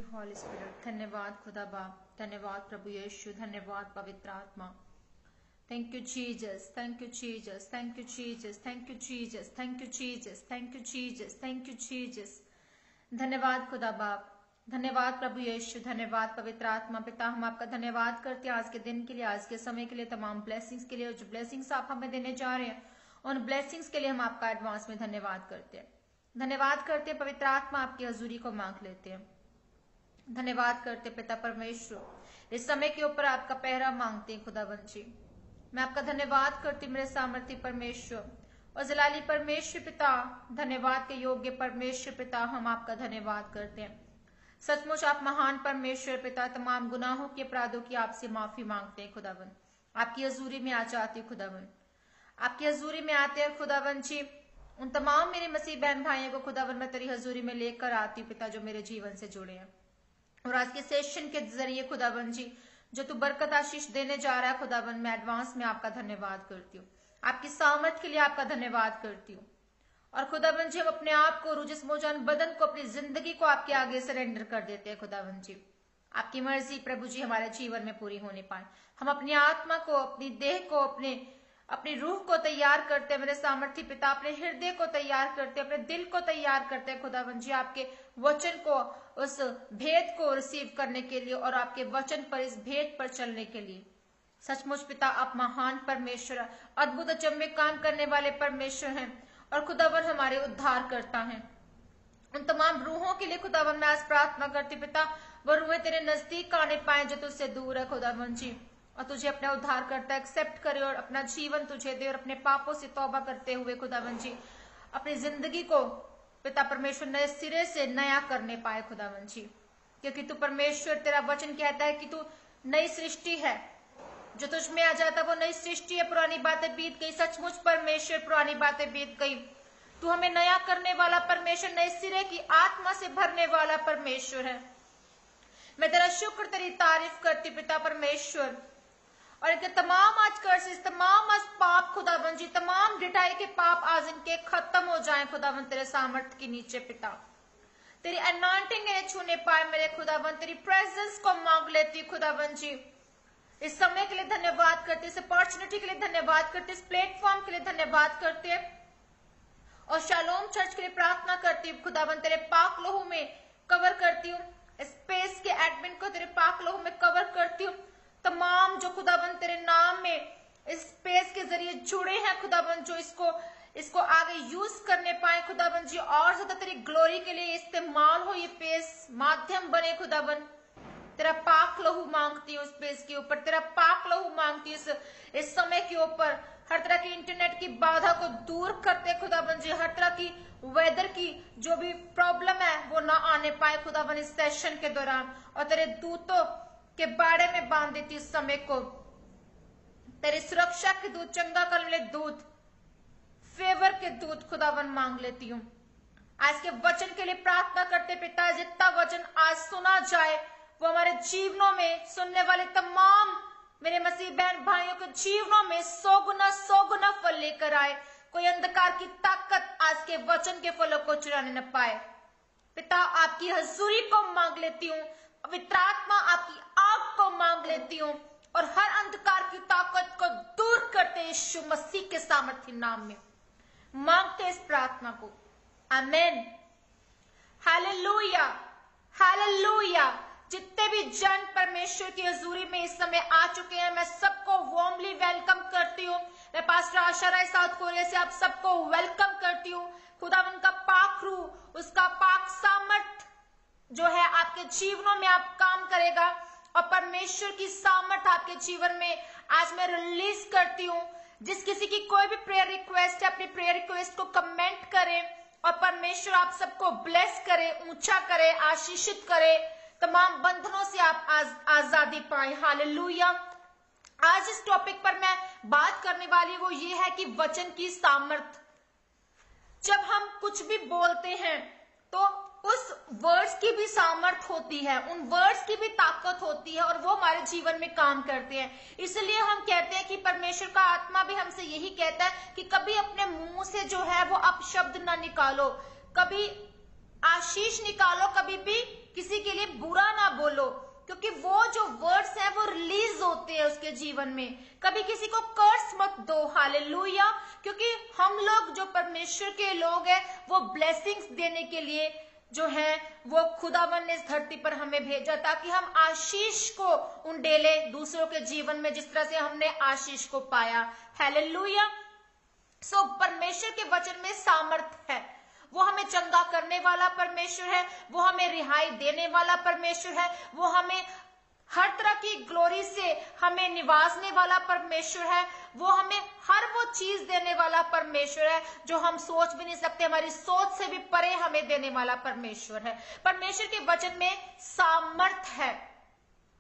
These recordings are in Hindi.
You Holly spirit. धन्यवाद खुदा बाप, धन्यवाद प्रभु यीशु, धन्यवाद पवित्र आत्मा। Thank you Jesus, thank you Jesus, thank you Jesus, thank you Jesus, thank you Jesus, thank you Jesus, thank you Jesus. धन्यवाद खुदा बाप, धन्यवाद प्रभु यीशु, धन्यवाद पवित्र आत्मा। पिता हम आपका धन्यवाद करते हैं आज के दिन के लिए, आज के समय के लिए, तमाम ब्लेसिंग्स के लिए। जो ब्लेसिंग्स आप हमें देने जा रहे हैं उन ब्लेसिंग्स के लिए हम आपका एडवांस में धन्यवाद करते हैं। धन्यवाद करते हैं पवित्र आत्मा, आपकी हजूरी को मांग लेते हैं। धन्यवाद करते पिता परमेश्वर, इस समय के ऊपर आपका पहरा मांगते हैं खुदावंद जी। मैं आपका धन्यवाद करती हूँ मेरे सामर्थ्य परमेश्वर और जलाली परमेश्वर पिता, धन्यवाद के योग्य परमेश्वर पिता, हम आपका धन्यवाद करते हैं। सचमुच आप महान परमेश्वर पिता, तमाम गुनाहों के अपराधों की आपसे माफी मांगते हैं खुदावंद। आपकी हजूरी में आ जाती हूँ खुदावंद, आपकी हजूरी में आते हैं खुदावंद जी। उन तमाम मेरे मसीह बहन भाइयों को खुदावंद मैं तेरी हजूरी में लेकर आती हूँ पिता, जो मेरे जीवन से जुड़े हैं। और आज के सेशन के जरिए खुदावंद जी जो तू बरकत आशीष देने जा रहा है खुदावंद, मैं एडवांस में आपका धन्यवाद करती हूँ। आपकी सामर्थ के लिए आपका धन्यवाद करती हूँ। और खुदावंद जी हम अपने आप को, रूह मोजान बदन को, अपनी जिंदगी को आपके आगे सरेंडर कर देते हैं खुदावंद जी। आपकी मर्जी प्रभु जी हमारे जीवन में पूरी होने पाए। हम अपनी आत्मा को, अपनी देह को, अपनी रूह को तैयार करते हैं मेरे सामर्थ्य पिता, अपने हृदय को तैयार करते हैं, अपने दिल को तैयार करते हैं खुदावंद जी, आपके वचन को, उस भेद को रिसीव करने के लिए और आपके वचन पर, इस भेद पर चलने के लिए। सचमुच पिता आप महान परमेश्वर, अद्भुत अचम्भे काम करने वाले परमेश्वर हैं और खुदावंद हमारे उद्धार करता है। उन तमाम रूहों के लिए खुदावंद मैं आज प्रार्थना करती पिता, वो रूहें तेरे नजदीक आने पाए जो तुझसे दूर है खुदावंद जी, और तुझे अपना उद्धार करता एक्सेप्ट करे और अपना जीवन तुझे दे और अपने पापों से तौबा करते हुए खुदावंद जी अपनी जिंदगी को पिता परमेश्वर नए सिरे से नया करने पाए खुदावंद जी। क्योंकि तू परमेश्वर, तेरा वचन कहता है कि तू नई सृष्टि है, जो तुझ में आ जाता वो नई सृष्टि है। पुरानी बातें बीत गई, सचमुच परमेश्वर पुरानी बातें बीत गई। तू हमें नया करने वाला परमेश्वर, नए सिरे की आत्मा से भरने वाला परमेश्वर है। मैं तेरा शुक्र, तेरी तारीफ करती पिता परमेश्वर। और इनके तमाम आज कर्सेस, तमाम आज पाप खुदावंद जी, तमाम ढिठाई के पाप आज इनके खत्म हो जाएं खुदावंद तेरे सामर्थ्य के नीचे पिता। तेरी अनॉइंटिंग इन्हें छूने पाए मेरे खुदावंद, तेरी प्रेजेंस को मांग लेती खुदावंद जी। इस समय के लिए धन्यवाद करते, इस अपॉर्चुनिटी के लिए धन्यवाद करते, इस प्लेटफॉर्म के लिए धन्यवाद करते और शालोम चर्च के लिए प्रार्थना करती हूँ खुदावंद, तेरे पाक लोहू में कवर करती हूँ। स्पेस के एडमिन को तेरे पाक लोहू में कवर करती हूँ। तमाम जो खुदावंद तेरे नाम में इस स्पेस के जरिए जुड़े हैं खुदावंद, जो इसको आगे यूज करने पाए खुदावंद जी, और ज्यादा तेरी ग्लोरी के लिए इस्तेमाल हो, ये पेस माध्यम बने खुदावंद। तेरा पाक लहू मांगती हूँ इस पेस के ऊपर, तेरा पाक लहू मांगती हूँ इस समय के ऊपर। हर तरह की इंटरनेट की बाधा को दूर करते खुदावंद जी, हर तरह की वेदर की जो भी प्रॉब्लम है वो ना आने पाए खुदावंद इस सेशन के दौरान। और तेरे दूतों के बाड़े में बांध देती इस समय को, तेरी सुरक्षा के दूत, चंगा करने वाले दूत, फेवर के दूत खुदावंद मांग लेती हूँ। आज के वचन के लिए प्रार्थना करते पिता, जितना वचन आज सुना जाए वो हमारे जीवनों में, सुनने वाले तमाम मेरे मसीह बहन भाइयों के जीवनों में 100 गुना फल लेकर आए। कोई अंधकार की ताकत आज के वचन के फलों को चुराने न पाए पिता। आपकी हजूरी को मांग लेती हूँ, पवित्र आत्मा आपकी आग को मांग लेती हूँ और हर अंधकार की ताकत को दूर करते यीशु मसीह के सामर्थ्य नाम में मांगते इस प्रार्थना को, आमेन। Hallelujah, hallelujah. जितने भी जन परमेश्वर की हजूरी में इस समय आ चुके हैं, मैं सबको वार्मली वेलकम करती हूँ। मैं पास्टर आशा राय साउथ कोरिया से आप सबको वेलकम करती हूँ। खुदावंद का पाक रूह, उसका पाक सामर्थ जो है आपके जीवनों में आप काम करेगा और परमेश्वर की सामर्थ आपके जीवन में आज मैं रिलीज करती हूँ। जिस किसी की कोई भी प्रेयर रिक्वेस्ट है, अपनी प्रेयर रिक्वेस्ट को कमेंट करें और परमेश्वर आप सबको ब्लेस करे, ऊंचा करे, आशीषित करे, तमाम बंधनों से आप आजादी पाए। हालेलुया। आज इस टॉपिक पर मैं बात करने वाली वो ये है कि वचन की सामर्थ। जब हम कुछ भी बोलते हैं तो उस वर्ड्स की भी सामर्थ होती है, उन वर्ड्स की भी ताकत होती है और वो हमारे जीवन में काम करते हैं। इसलिए हम कहते हैं कि परमेश्वर का आत्मा भी हमसे यही कहता है कि कभी अपने मुंह से जो है वो अपशब्द ना निकालो, कभी आशीष निकालो, कभी भी किसी के लिए बुरा ना बोलो, क्योंकि वो जो वर्ड्स हैं वो रिलीज होते हैं उसके जीवन में। कभी किसी को कर्स मत दो, हालेलुया, क्योंकि हम लोग जो परमेश्वर के लोग हैं वो ब्लेसिंग्स देने के लिए जो है वो खुदावन ने इस धरती पर हमें भेजा, ताकि हम आशीष को उंडेले दूसरों के जीवन में, जिस तरह से हमने आशीष को पाया। हालेलुया। सो परमेश्वर के वचन में सामर्थ है, वो हमें चंगा करने वाला परमेश्वर है, वो हमें रिहाई देने वाला परमेश्वर है, वो हमें हर तरह की ग्लोरी से हमें निवासने वाला परमेश्वर है, वो हमें हर वो चीज देने वाला परमेश्वर है जो हम सोच भी नहीं सकते, हमारी सोच से भी परे हमें देने वाला परमेश्वर है। परमेश्वर के वचन में सामर्थ है,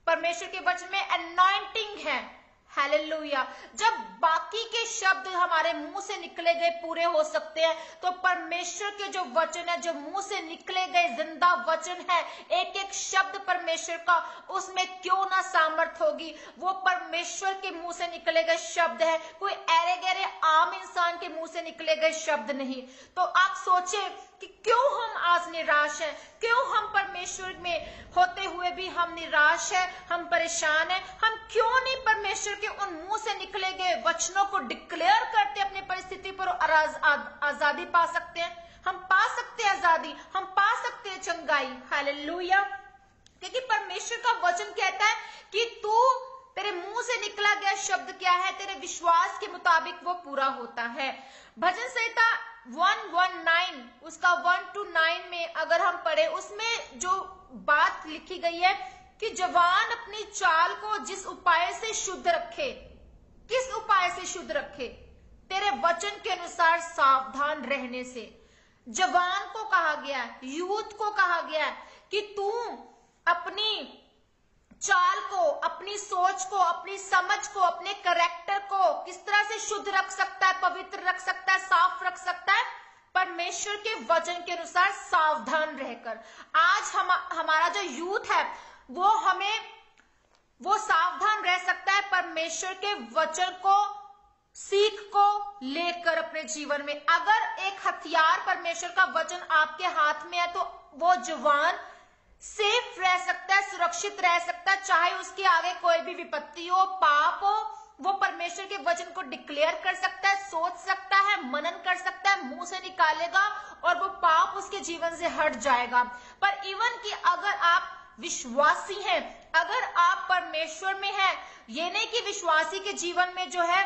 परमेश्वर के वचन में अनॉइंटिंग है। हालेलुया। जब बाकी के शब्द हमारे मुंह से निकले गए पूरे हो सकते हैं, तो परमेश्वर के जो वचन है, जो मुंह से निकले गए जिंदा वचन है, एक एक शब्द परमेश्वर का, उसमें क्यों ना सामर्थ होगी। वो परमेश्वर के मुंह से निकले गए शब्द है, कोई ऐरे गहरे आम इंसान के मुंह से निकले गए शब्द नहीं। तो आप सोचे कि क्यों हम आज निराश हैं, क्यों हम परमेश्वर में होते हुए भी हम निराश हैं, हम परेशान हैं, हम क्यों नहीं परमेश्वर के उन मुंह से निकले गए वचनों को डिक्लेयर करते, अपनी परिस्थिति पर आजादी पा सकते हैं। हम पा सकते हैं आजादी, हम पा सकते हैं चंगाई। हालेलुया। क्योंकि परमेश्वर का वचन कहता है कि तेरे मुंह से निकला गया शब्द क्या है, तेरे विश्वास के मुताबिक वो पूरा होता है। भजन संहिता 119 उसका 1-9 में अगर हम पढ़े, उसमें जो बात लिखी गई है कि जवान अपनी चाल को जिस उपाय से शुद्ध रखे, किस उपाय से शुद्ध रखे, तेरे वचन के अनुसार सावधान रहने से। जवान को कहा गया है, यूथ को कहा गया है कि तू अपनी चाल को, अपनी सोच को, अपनी समझ को, अपने कैरेक्टर को किस तरह से शुद्ध रख सकता है, पवित्र रख सकता है, साफ रख सकता है, परमेश्वर के वचन के अनुसार सावधान रहकर। आज हमारा जो यूथ है वो सावधान रह सकता है परमेश्वर के वचन को, सीख को लेकर अपने जीवन में। अगर एक हथियार परमेश्वर का वचन आपके हाथ में है तो वो जवान सेफ रह सकता है, सुरक्षित रह सकता है, चाहे उसके आगे कोई भी विपत्ति हो, पाप हो, वो परमेश्वर के वचन को डिक्लेयर कर सकता है, सोच सकता है, मनन कर सकता है, मुंह से निकालेगा और वो पाप उसके जीवन से हट जाएगा। पर इवन कि अगर आप विश्वासी हैं, अगर आप परमेश्वर में हैं, ये नहीं कि विश्वासी के जीवन में जो है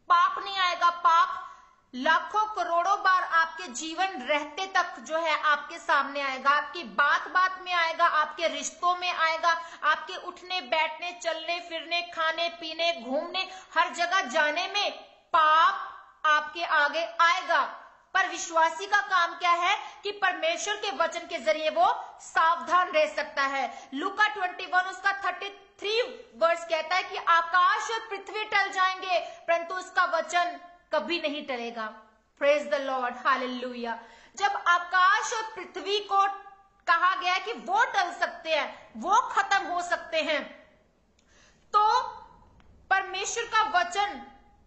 पाप नहीं आएगा, पाप लाखों करोड़ों बार आपके जीवन रहते तक जो है आपके सामने आएगा, आपकी बात बात में आएगा, आपके रिश्तों में आएगा, आपके उठने बैठने, चलने फिरने, खाने पीने, घूमने, हर जगह जाने में पाप आपके आगे आएगा। पर विश्वासी का काम क्या है कि परमेश्वर के वचन के जरिए वो सावधान रह सकता है। लूका 21 उसका 33 वर्स कहता है कि आकाश और पृथ्वी टल जाएंगे परंतु उसका वचन कभी नहीं टलेगा। Praise the lord, hallelujah. जब आकाश और पृथ्वी को कहा गया कि वो टल सकते हैं, वो खत्म हो सकते हैं, तो परमेश्वर का वचन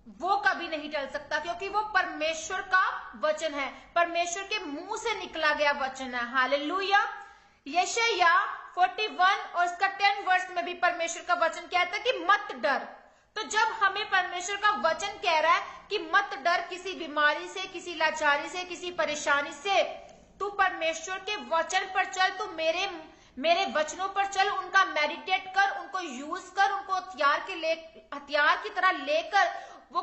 वो कभी नहीं टल सकता, क्योंकि वो परमेश्वर का वचन है, परमेश्वर के मुंह से निकला गया वचन है। हालेलुया। यशायाह 41 और उसका 10 वर्स में भी परमेश्वर का वचन कहता है कि मत डर। तो जब हमें परमेश्वर का वचन कह रहा है कि मत डर किसी बीमारी से, किसी लाचारी से, किसी परेशानी से, तू परमेश्वर के वचन पर चल, तू मेरे वचनों पर चल, उनका मेडिटेट कर, उनको यूज कर, उनको हथियार की तरह लेकर वो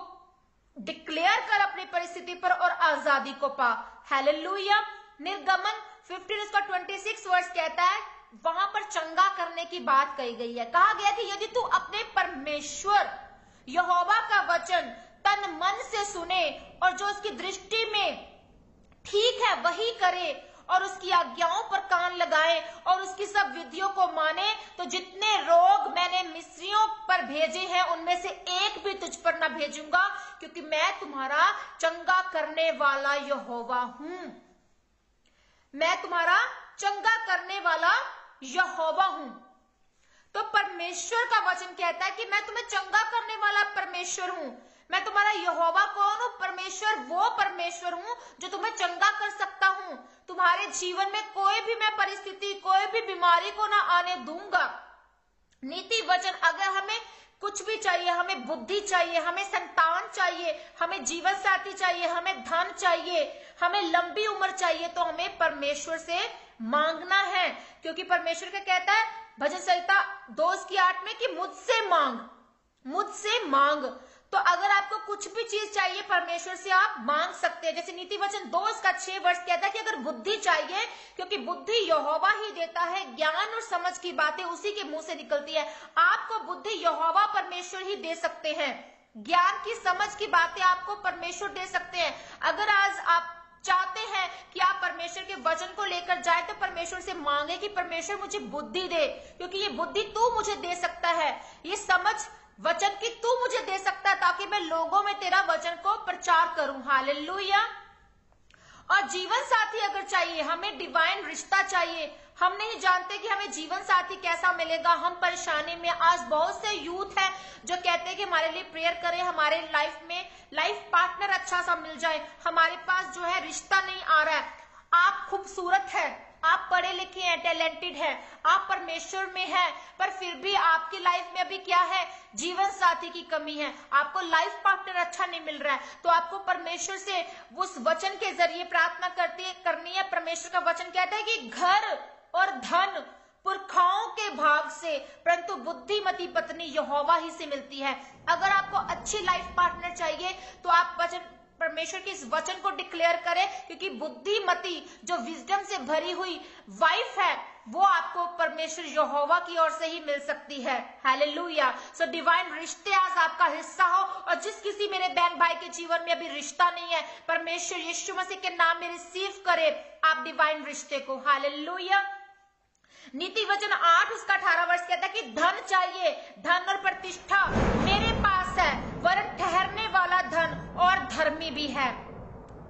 डिक्लेयर कर अपनी परिस्थिति पर और आजादी को पा। हालेलुया। निर्गमन 15 उसका 26 वर्स कहता है, वहां पर चंगा करने की बात कही गई है। कहा गया कि यदि तू अपने परमेश्वर यहोवा का वचन तन मन से सुने और जो उसकी दृष्टि में ठीक है वही करे और उसकी आज्ञाओं पर कान लगाए और उसकी सब विधियों को माने, तो जितने रोग मैंने मिस्रियों पर भेजे हैं उनमें से एक भी तुझ पर न भेजूंगा, क्योंकि मैं तुम्हारा चंगा करने वाला यहोवा हूं। मैं तुम्हारा चंगा करने वाला यहोवा हूं। तो परमेश्वर का वचन कहता है कि मैं तुम्हें चंगा करने वाला परमेश्वर हूं, मैं तुम्हारा यहोवा कौन हूं? परमेश्वर, वो परमेश्वर हूं जो तुम्हें चंगा कर सकता हूं। तुम्हारे जीवन में कोई भी मैं परिस्थिति, कोई भी बीमारी को ना आने दूंगा। नीति वचन, अगर हमें कुछ भी चाहिए, हमें बुद्धि चाहिए, हमें संतान चाहिए, हमें जीवन साथी चाहिए, हमें धन चाहिए, हमें लंबी उम्र चाहिए, तो हमें परमेश्वर से मांगना है। क्योंकि परमेश्वर क्या कहता है भजन संहिता 2:8 में कि मुझसे मांग, मुझसे मांग। तो अगर आपको कुछ भी चीज चाहिए परमेश्वर से आप मांग सकते हैं। जैसे नीति वचन 2:6 कहता है कि अगर बुद्धि चाहिए, क्योंकि बुद्धि यहोवा ही देता है, ज्ञान और समझ की बातें उसी के मुंह से निकलती है। आपको बुद्धि यहोवा परमेश्वर ही दे सकते हैं, ज्ञान की समझ की बातें आपको परमेश्वर दे सकते हैं। अगर आज आप चाहते हैं कि आप परमेश्वर के वचन को लेकर जाए, तो परमेश्वर से मांगे कि परमेश्वर मुझे बुद्धि दे, क्योंकि ये बुद्धि तू मुझे दे सकता है, ये समझ वचन की तू मुझे दे सकता है, ताकि मैं लोगों में तेरा वचन को प्रचार करूं। हालेलुया। और जीवन साथी अगर चाहिए, हमें डिवाइन रिश्ता चाहिए। हम नहीं जानते कि हमें जीवन साथी कैसा मिलेगा, हम परेशानी में। आज बहुत से यूथ है जो कहते हैं कि हमारे लिए प्रेयर करें, हमारे लाइफ में लाइफ पार्टनर अच्छा सा मिल जाए, हमारे पास जो है रिश्ता नहीं आ रहा है। आप खूबसूरत है, आप पढ़े लिखे हैं, टैलेंटेड है, आप परमेश्वर में है, पर फिर भी आपकी लाइफ में अभी क्या है, जीवन साथी की कमी है, आपको लाइफ पार्टनर अच्छा नहीं मिल रहा है, तो आपको परमेश्वर से उस वचन के जरिए प्रार्थना करनी है। परमेश्वर का वचन कहता है कि घर और धन पुरखाओं के भाग से, परंतु बुद्धिमती पत्नी यहोवा ही से मिलती है। अगर आपको अच्छी लाइफ पार्टनर चाहिए तो आप परमेश्वर के इस वचन को डिक्लेयर करें, क्योंकि बुद्धिमती जो विजडम से भरी हुई वाइफ है, वो आपको परमेश्वर यहोवा की ओर से ही मिल सकती है। हालेलुया। सो डिवाइन रिश्ते आज आपका हिस्सा हो। और जिस किसी मेरे बहन भाई के जीवन में अभी रिश्ता नहीं है, परमेश्वर यीशु मसीह के नाम में रिसीव करे आप डिवाइन रिश्ते को। हालेलुया। नीति वचन 8:18 कहता है कि धन चाहिए, धन और प्रतिष्ठा मेरे पास है, वरन ठहरने वाला धन और धर्मी भी है।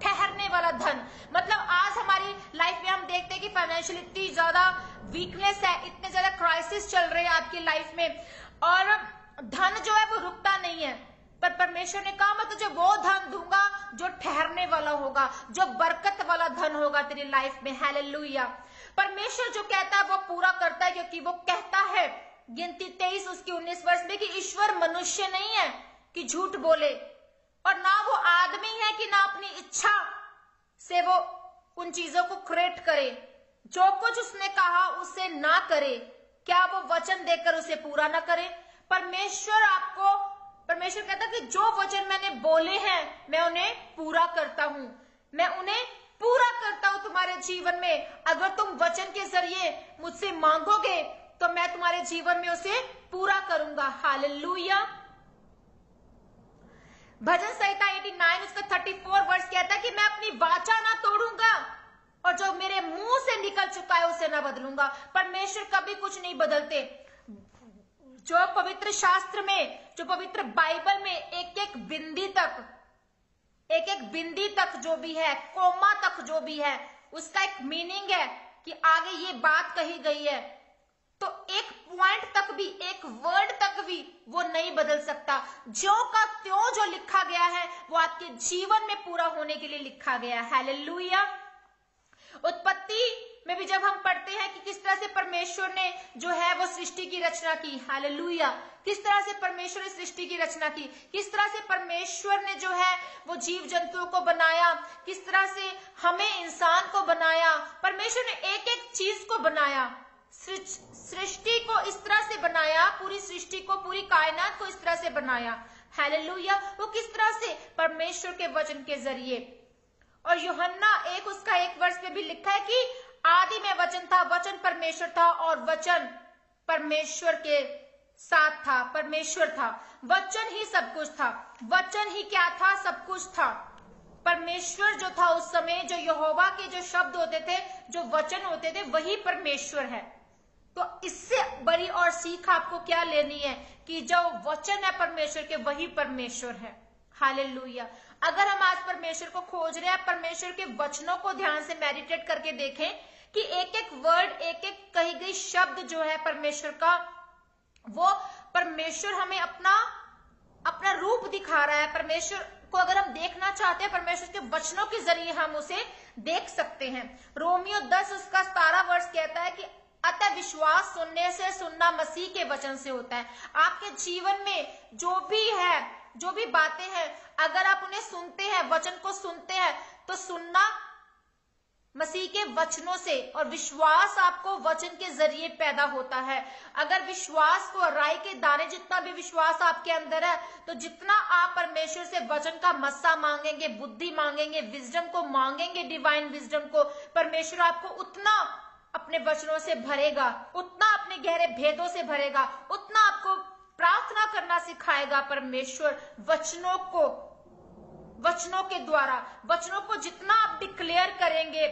ठहरने वाला धन मतलब आज हमारी लाइफ में हम देखते हैं कि फाइनेंशियल इतनी ज्यादा वीकनेस है, इतने ज्यादा क्राइसिस चल रहे हैं आपकी लाइफ में, और धन जो है वो रुकता नहीं है। पर परमेश्वर ने कहा मैं तुझे वो धन दूंगा जो ठहरने वाला होगा, जो बरकत वाला धन होगा तेरी लाइफ में। हालेलुया। परमेश्वर जो कहता है वो पूरा करता है, क्योंकि वो कहता है गिनती 23:19 में कि ईश्वर मनुष्य नहीं है कि झूठ बोले, और ना वो आदमी है कि ना अपनी इच्छा से वो उन चीजों को क्रिएट करे। जो कुछ उसने कहा उसे ना करे, क्या वो वचन देकर उसे पूरा ना करे? परमेश्वर कहता है कि जो वचन मैंने बोले हैं मैं उन्हें पूरा करता हूं, मैं उन्हें पूरा करता हूं तुम्हारे जीवन में। अगर तुम वचन के जरिए मुझसे मांगोगे तो मैं तुम्हारे जीवन में उसे पूरा करूंगा। हालेलुया। भजन संहिता 89:34 कहता है कि मैं अपनी वाचा ना तोड़ूंगा, और जो मेरे मुंह से निकल चुका है उसे ना बदलूंगा। परमेश्वर कभी कुछ नहीं बदलते। जो पवित्र शास्त्र में, जो पवित्र बाइबल में एक एक बिंदी तक जो भी है, कोमा तक जो भी है, उसका एक मीनिंग है कि आगे ये बात कही गई है, तो एक पॉइंट तक भी, एक वर्ड तक भी वो नहीं बदल सकता। ज्यों का त्यों जो लिखा गया है वो आपके जीवन में पूरा होने के लिए लिखा गया है। हालेलुया। उत्पत्ति में भी जब हम पढ़ते हैं कि किस तरह से परमेश्वर ने जो है वो सृष्टि की रचना की। हालेलुया। किस तरह से परमेश्वर ने सृष्टि की रचना की, किस तरह से परमेश्वर ने जो है वो जीव जंतुओं को बनाया, किस तरह से हमें इंसान को बनाया। परमेश्वर ने एक एक चीज को बनाया, सृष्टि को इस तरह से बनाया, पूरी सृष्टि को, पूरी कायनात को इस तरह से बनाया। हालेलुया। वो किस तरह से? परमेश्वर के वचन के जरिए। और यूहन्ना 1:1 में भी लिखा है कि आदि में वचन था, वचन परमेश्वर था, और वचन परमेश्वर के साथ था, परमेश्वर था, वचन ही सब कुछ था। वचन ही क्या था? सब कुछ था। परमेश्वर जो था उस समय, जो यहोवा के जो शब्द होते थे, जो वचन होते थे, वही परमेश्वर है। तो इससे बड़ी और सीख आपको क्या लेनी है कि जो वचन है परमेश्वर के, वही परमेश्वर है। हालेलुया। अगर हम आज परमेश्वर को खोज रहे हैं, परमेश्वर के वचनों को ध्यान से मेडिटेट करके देखें कि एक एक वर्ड, एक एक कही गई शब्द जो है परमेश्वर का, वो परमेश्वर हमें अपना अपना रूप दिखा रहा है। परमेश्वर को अगर हम देखना चाहते हैं, परमेश्वर के वचनों के जरिए हम उसे देख सकते हैं। रोमियो 10 उसका 17 वर्ष कहता है कि अतः विश्वास सुनने से, सुनना मसीह के वचन से होता है। आपके जीवन में जो भी है, जो भी बातें हैं, अगर आप उन्हें सुनते हैं, वचन को सुनते हैं, तो सुनना मसीह के वचनों से, और विश्वास आपको वचन के जरिए पैदा होता है। अगर विश्वास को, राई के दाने जितना भी विश्वास आपके अंदर है, तो जितना आप परमेश्वर से वचन का मस्सा मांगेंगे, बुद्धि मांगेंगे, विजडम को मांगेंगे, डिवाइन विजडम को, परमेश्वर आपको उतना अपने वचनों से भरेगा, उतना अपने गहरे भेदों से भरेगा, उतना आपको प्रार्थना करना सिखाएगा परमेश्वर वचनों के द्वारा। वचनों को जितना आप डिक्लेयर करेंगे,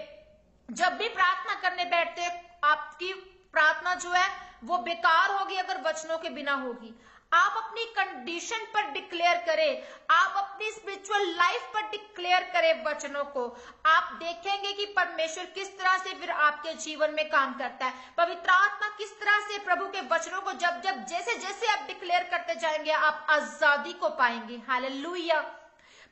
जब भी प्रार्थना करने बैठते हैं, आपकी प्रार्थना जो है वो बेकार होगी अगर वचनों के बिना होगी। आप अपनी कंडीशन पर डिक्लेयर करें, आप अपनी स्पिरिचुअल लाइफ पर डिक्लेयर करें वचनों को। आप देखेंगे कि परमेश्वर किस तरह से फिर आपके जीवन में काम करता है। पवित्र आत्मा किस तरह से प्रभु के वचनों को जब जैसे जैसे आप डिक्लेयर करते जाएंगे, आप आजादी को पाएंगे। हालेलुया।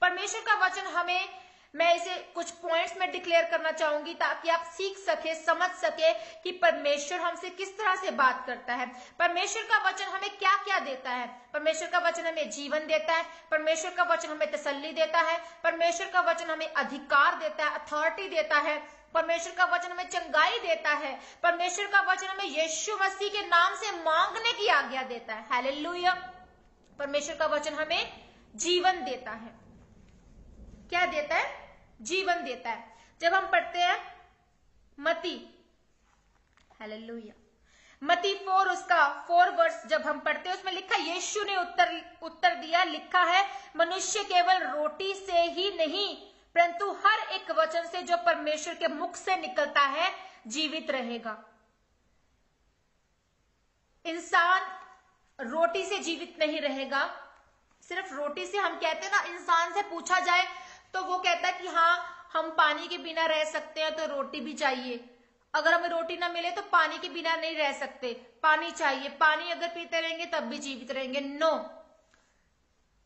परमेश्वर का वचन हमें, मैं इसे कुछ पॉइंट्स में डिक्लेयर करना चाहूंगी ताकि आप सीख सके, समझ सके कि परमेश्वर हमसे किस तरह से बात करता है। परमेश्वर का वचन हमें क्या क्या देता है। परमेश्वर का वचन हमें जीवन देता है, परमेश्वर का वचन हमें तसल्ली देता है, परमेश्वर का वचन हमें अधिकार देता है, अथॉरिटी देता है, परमेश्वर का वचन हमें चंगाई देता है, परमेश्वर का वचन हमें यीशु मसीह के नाम से मांगने की आज्ञा देता है। हालेलुया। परमेश्वर का वचन हमें जीवन देता है। क्या देता है? जीवन देता है। जब हम पढ़ते हैं मती, हालेलुया, मती 4 उसका 4 वर्ष जब हम पढ़ते हैं, उसमें लिखा, यीशु ने उत्तर दिया, लिखा है, मनुष्य केवल रोटी से ही नहीं परंतु हर एक वचन से जो परमेश्वर के मुख से निकलता है जीवित रहेगा। इंसान रोटी से जीवित नहीं रहेगा। सिर्फ रोटी से, हम कहते हैं ना, इंसान से पूछा जाए तो वो कहता है कि हाँ, हम पानी के बिना रह सकते हैं तो रोटी भी चाहिए। अगर हमें रोटी ना मिले तो पानी के बिना नहीं रह सकते, पानी चाहिए, पानी अगर पीते रहेंगे तब भी जीवित रहेंगे। नो,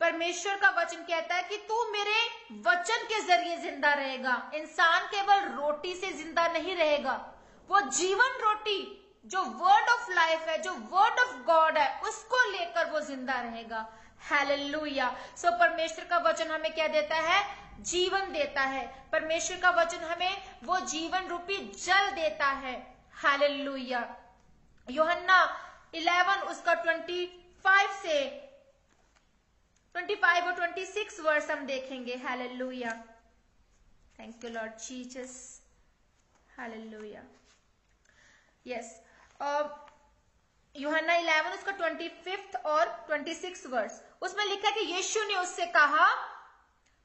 परमेश्वर का वचन कहता है कि तू मेरे वचन के जरिए जिंदा रहेगा। इंसान केवल रोटी से जिंदा नहीं रहेगा, वो जीवन रोटी जो वर्ड ऑफ लाइफ है, जो वर्ड ऑफ गॉड है, उसको लेकर वो जिंदा रहेगा। हालेलुया। सो परमेश्वर का वचन हमें क्या देता है? जीवन देता है। परमेश्वर का वचन हमें वो जीवन रूपी जल देता है। हालेलुया। यूहन्ना 11 उसका 25 से 25 और 26 वर्ष हम देखेंगे। Hallelujah. Thank you Lord Jesus. Hallelujah. Yes, यूहन्ना 11 उसका 25 और 26 वर्ष, उसमें लिखा कि यीशु ने उससे कहा,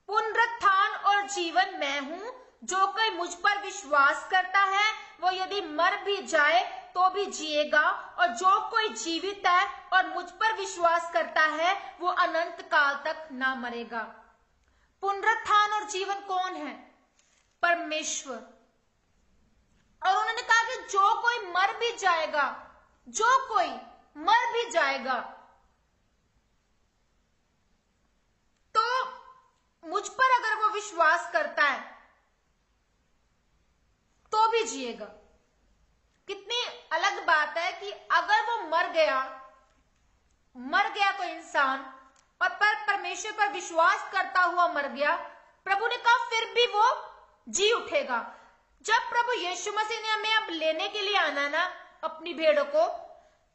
पुनरुत्थान और जीवन मैं हूं, जो कोई मुझ पर विश्वास करता है वो यदि मर भी जाए तो भी जिएगा, और जो कोई जीवित है और मुझ पर विश्वास करता है वो अनंत काल तक ना मरेगा। पुनरुत्थान और जीवन कौन है? परमेश्वर। और उन्होंने कहा कि जो कोई मर भी जाएगा, जो कोई मर भी जाएगा तो मुझ पर अगर वो विश्वास करता है तो भी जिएगा। कितनी अलग बात है कि अगर वो मर गया कोई इंसान और पर परमेश्वर पर विश्वास करता हुआ मर गया, प्रभु ने कहा फिर भी वो जी उठेगा। जब प्रभु यीशु मसीह ने हमें अब लेने के लिए आना ना अपनी भेड़ों को,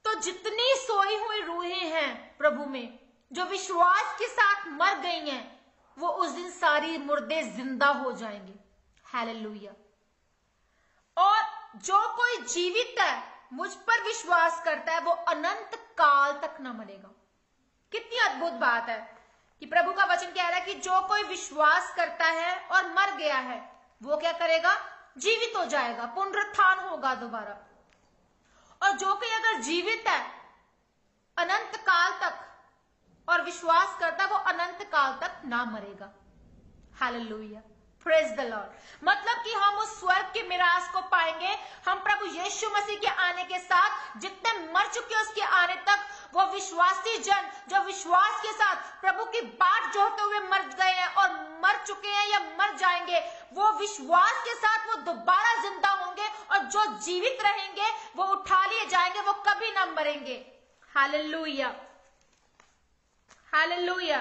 तो जितनी सोई हुई रूहें हैं प्रभु में, जो विश्वास के साथ मर गई हैं, वो उस दिन सारी मुर्दे जिंदा हो जाएंगे। हालेलुया। और जो कोई जीवित है, मुझ पर विश्वास करता है, वो अनंत काल तक न मरेगा। कितनी अद्भुत बात है कि प्रभु का वचन कह रहा है कि जो कोई विश्वास करता है और मर गया है वो क्या करेगा? जीवित हो जाएगा, पुनरुत्थान होगा दोबारा। और जो कोई अगर जीवित है अनंत काल तक और विश्वास करता है, वो अनंत काल तक ना मरेगा। Hallelujah, praise the Lord. मतलब कि हम उस स्वर्ग के मिरास को पाएंगे। हम प्रभु यीशु मसीह के आने के साथ, जितने मर चुके उसके आने तक, वो विश्वासी जन जो विश्वास के साथ प्रभु की बाट जोहते हुए मर गए हैं और मर चुके हैं या मर जाएंगे, वो विश्वास के साथ वो दोबारा जिंदा होंगे और जो जीवित रहेंगे वो उठा लिए जाएंगे, वो कभी ना मरेंगे। Hallelujah, hallelujah.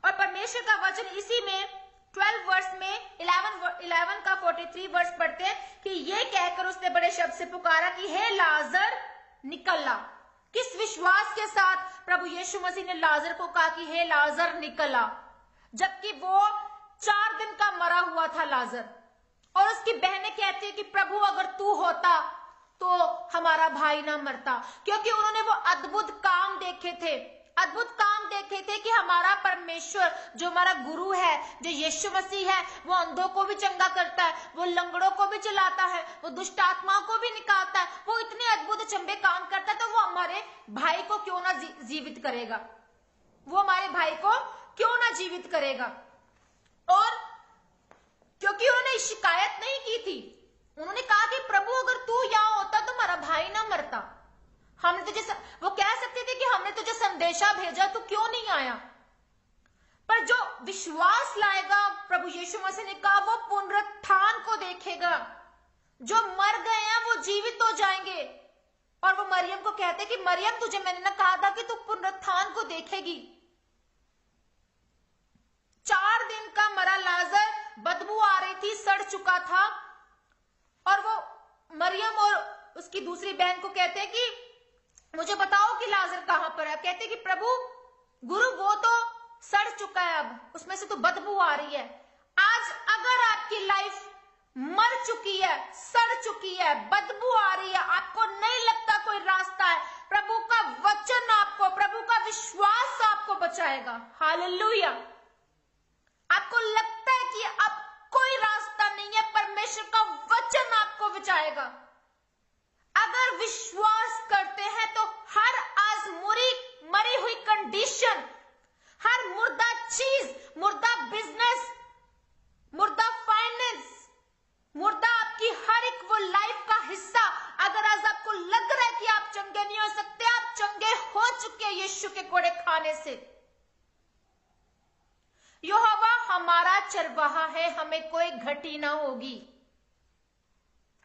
और परमेश्वर का वचन इसी में 12 वर्ष में 11 का 43 वर्ष पढ़ते हैं कि ये कहकर उसने बड़े शब्द से पुकारा कि हे लाजर निकल ला। किस विश्वास के साथ प्रभु यीशु मसीह ने लाजर को कहा कि हे लाजर निकल आ, जबकि वो 4 दिन का मरा हुआ था लाजर। और उसकी बहनें कहती है कि प्रभु अगर तू होता तो हमारा भाई ना मरता, क्योंकि उन्होंने वो अद्भुत काम देखे थे, अद्भुत काम देखे थे कि हमारा परमेश्वर जो हमारा गुरु है, जो यीशु मसीह है, वो अंधों को भी चंगा करता है, वो लंगड़ों को भी चलाता है, वो दुष्ट आत्माओं को भी निकालता है, वो इतने अद्भुत अचंभे काम करता है, तो वो हमारे भाई को क्यों ना जीवित करेगा, वो हमारे भाई को क्यों ना जीवित करेगा। और क्योंकि उन्होंने शिकायत नहीं की थी, उन्होंने कहा कि प्रभु अगर तू यहाँ होता तो हमारा भाई ना मरता, हमने तुझे, वो कह सकते थे कि हमने तुझे संदेशा भेजा, तू क्यों नहीं आया। पर जो विश्वास लाएगा, प्रभु यीशु मसीह ने कहा, वो पुनरुत्थान को देखेगा। जो मर गए हैं वो जीवित हो जाएंगे। और वो मरियम को कहते कि मरियम तुझे मैंने ना कहा था कि तू पुनरुत्थान को देखेगी। 4 दिन का मरा लाजर, बदबू आ रही थी, सड़ चुका था। और वो मरियम और उसकी दूसरी बहन को कहते हैं कि मुझे बताओ कि लाजर कहां पर है। कहते कि प्रभु गुरु वो तो सड़ चुका है, अब उसमें से तो बदबू आ रही है। आज अगर आपकी लाइफ मर चुकी है, सड़ चुकी है, बदबू आ रही है, आपको नहीं लगता कोई रास्ता है, प्रभु का वचन आपको, प्रभु का विश्वास आपको बचाएगा। हालेलुया। आपको लगता है कि अब कोई रास्ता नहीं है, परमेश्वर का वचन आपको बचाएगा। अगर विश्वास करते हैं तो हर आज मरी हुई कंडीशन, हर मुर्दा चीज, मुर्दा बिजनेस, मुर्दा फाइनेंस, मुर्दा आपकी हर एक वो लाइफ का हिस्सा, अगर आज आपको लग रहा है कि आप चंगे नहीं हो सकते, आप चंगे हो चुके हैं यीशु के कोड़े खाने से। यहोवा हमारा चरवाहा है, हमें कोई घटी ना होगी,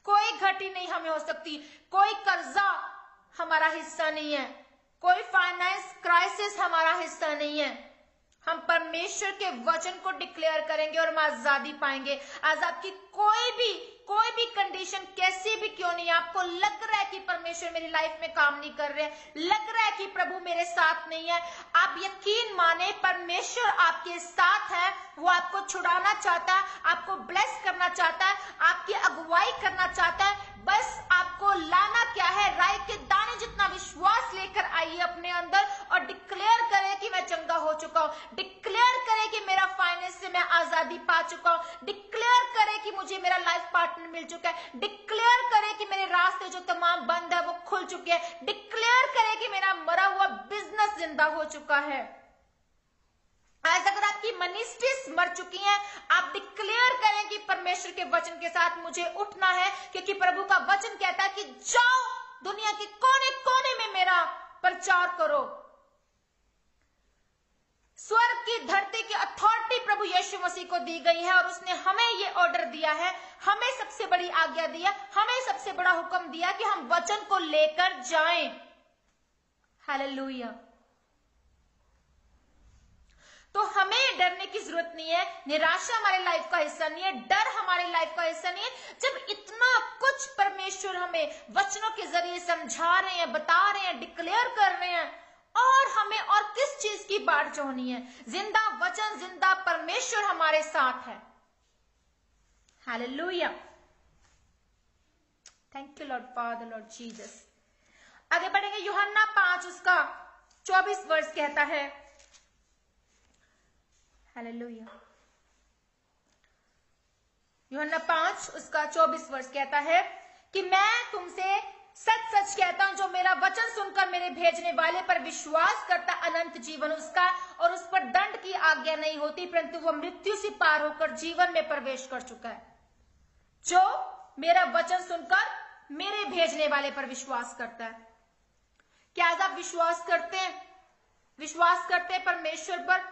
कोई घटी नहीं हमें हो सकती, कोई कर्जा हमारा हिस्सा नहीं है, कोई फाइनेंस क्राइसिस हमारा हिस्सा नहीं है। हम परमेश्वर के वचन को डिक्लेयर करेंगे और हम आजादी पाएंगे। आज आपकी कोई भी कंडीशन कैसी भी क्यों नहीं, आपको लग रहा है कि परमेश्वर मेरी लाइफ में काम नहीं कर रहे, लग रहा है कि प्रभु मेरे साथ नहीं है, आप यकीन माने परमेश्वर आपके साथ है। वो आपको छुड़ाना चाहता है, आपको ब्लेस करना चाहता है, आपकी अगुवाई करना चाहता है। बस आपको लाना क्या है, राई के दाने जितना विश्वास लेकर आइए अपने अंदर और डिक्लेयर करें कि मैं चंगा हो चुका हूं, डिक्लेयर करें कि मेरा फाइनेंस से मैं आजादी पा चुका हूं, डिक्लेयर करें कि मुझे मेरा लाइफ पार्टनर मिल चुका है, डिक्लेयर करें कि मेरे रास्ते जो तमाम बंद है वो खुल चुके हैं, डिक्लेयर करें कि मेरा मरा हुआ बिजनेस जिंदा हो चुका है। आज अगर आपकी मिनिस्ट्रीज मर चुकी हैं, आप डिक्लेयर करें कि परमेश्वर के वचन के साथ मुझे उठना है, क्योंकि प्रभु का वचन कहता है कि जाओ दुनिया के कोने कोने में मेरा प्रचार करो। स्वर्ग की धरती की अथॉरिटी प्रभु यीशु मसीह को दी गई है और उसने हमें ये ऑर्डर दिया है, हमें सबसे बड़ी आज्ञा दिया, हमें सबसे बड़ा हुक्म दिया कि हम वचन को लेकर जाएं। हालेलुया। तो हमें डरने की जरूरत नहीं है, निराशा हमारे लाइफ का हिस्सा नहीं है, डर हमारे लाइफ का हिस्सा नहीं है। जब इतना कुछ परमेश्वर हमें वचनों के जरिए समझा रहे हैं, बता रहे हैं, डिक्लेयर कर रहे हैं, और हमें और किस चीज की बाट जोहनी है। जिंदा वचन, जिंदा परमेश्वर हमारे साथ है। Hallelujah. Thank you lord father, lord Jesus. आगे बढ़ेंगे। यूहन्ना 5 उसका 24 वर्ष कहता है, हालेलुया। यूहन्ना 5 उसका 24 वर्ष कहता है कि मैं तुमसे सच सच कहता हूं, जो मेरा वचन सुनकर मेरे भेजने वाले पर विश्वास करता, अनंत जीवन उसका, और उस पर दंड की आज्ञा नहीं होती, परंतु वह मृत्यु से पार होकर जीवन में प्रवेश कर चुका है। जो मेरा वचन सुनकर मेरे भेजने वाले पर विश्वास करता है। क्या आज आप विश्वास करते हैं? विश्वास करते हैं परमेश्वर पर?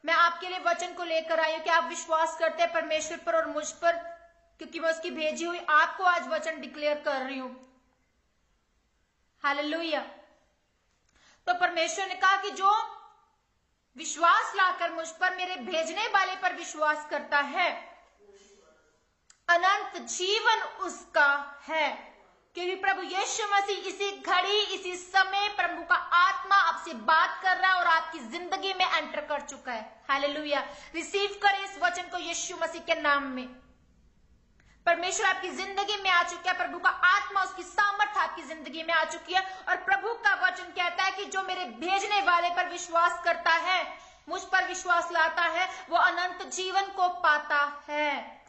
मैं आपके लिए वचन को लेकर आई हूं कि आप विश्वास करते हैं परमेश्वर पर और मुझ पर, क्योंकि मैं उसकी भेजी हुई आपको आज वचन डिक्लेयर कर रही हूं। हालेलुया। तो परमेश्वर ने कहा कि जो विश्वास लाकर मुझ पर, मेरे भेजने वाले पर विश्वास करता है, अनंत जीवन उसका है। क्योंकि प्रभु यीशु मसीह इसी घड़ी, इसी समय प्रभु का आत्मा आपसे बात कर रहा है और आपकी जिंदगी में एंटर कर चुका है। हालेलुया। रिसीव करें इस वचन को यीशु मसीह के नाम में। परमेश्वर आपकी जिंदगी में आ चुका है, प्रभु का आत्मा, उसकी सामर्थ आपकी जिंदगी में आ चुकी है। और प्रभु का वचन कहता है कि जो मेरे भेजने वाले पर विश्वास करता है, मुझ पर विश्वास लाता है, वो अनंत जीवन को पाता है।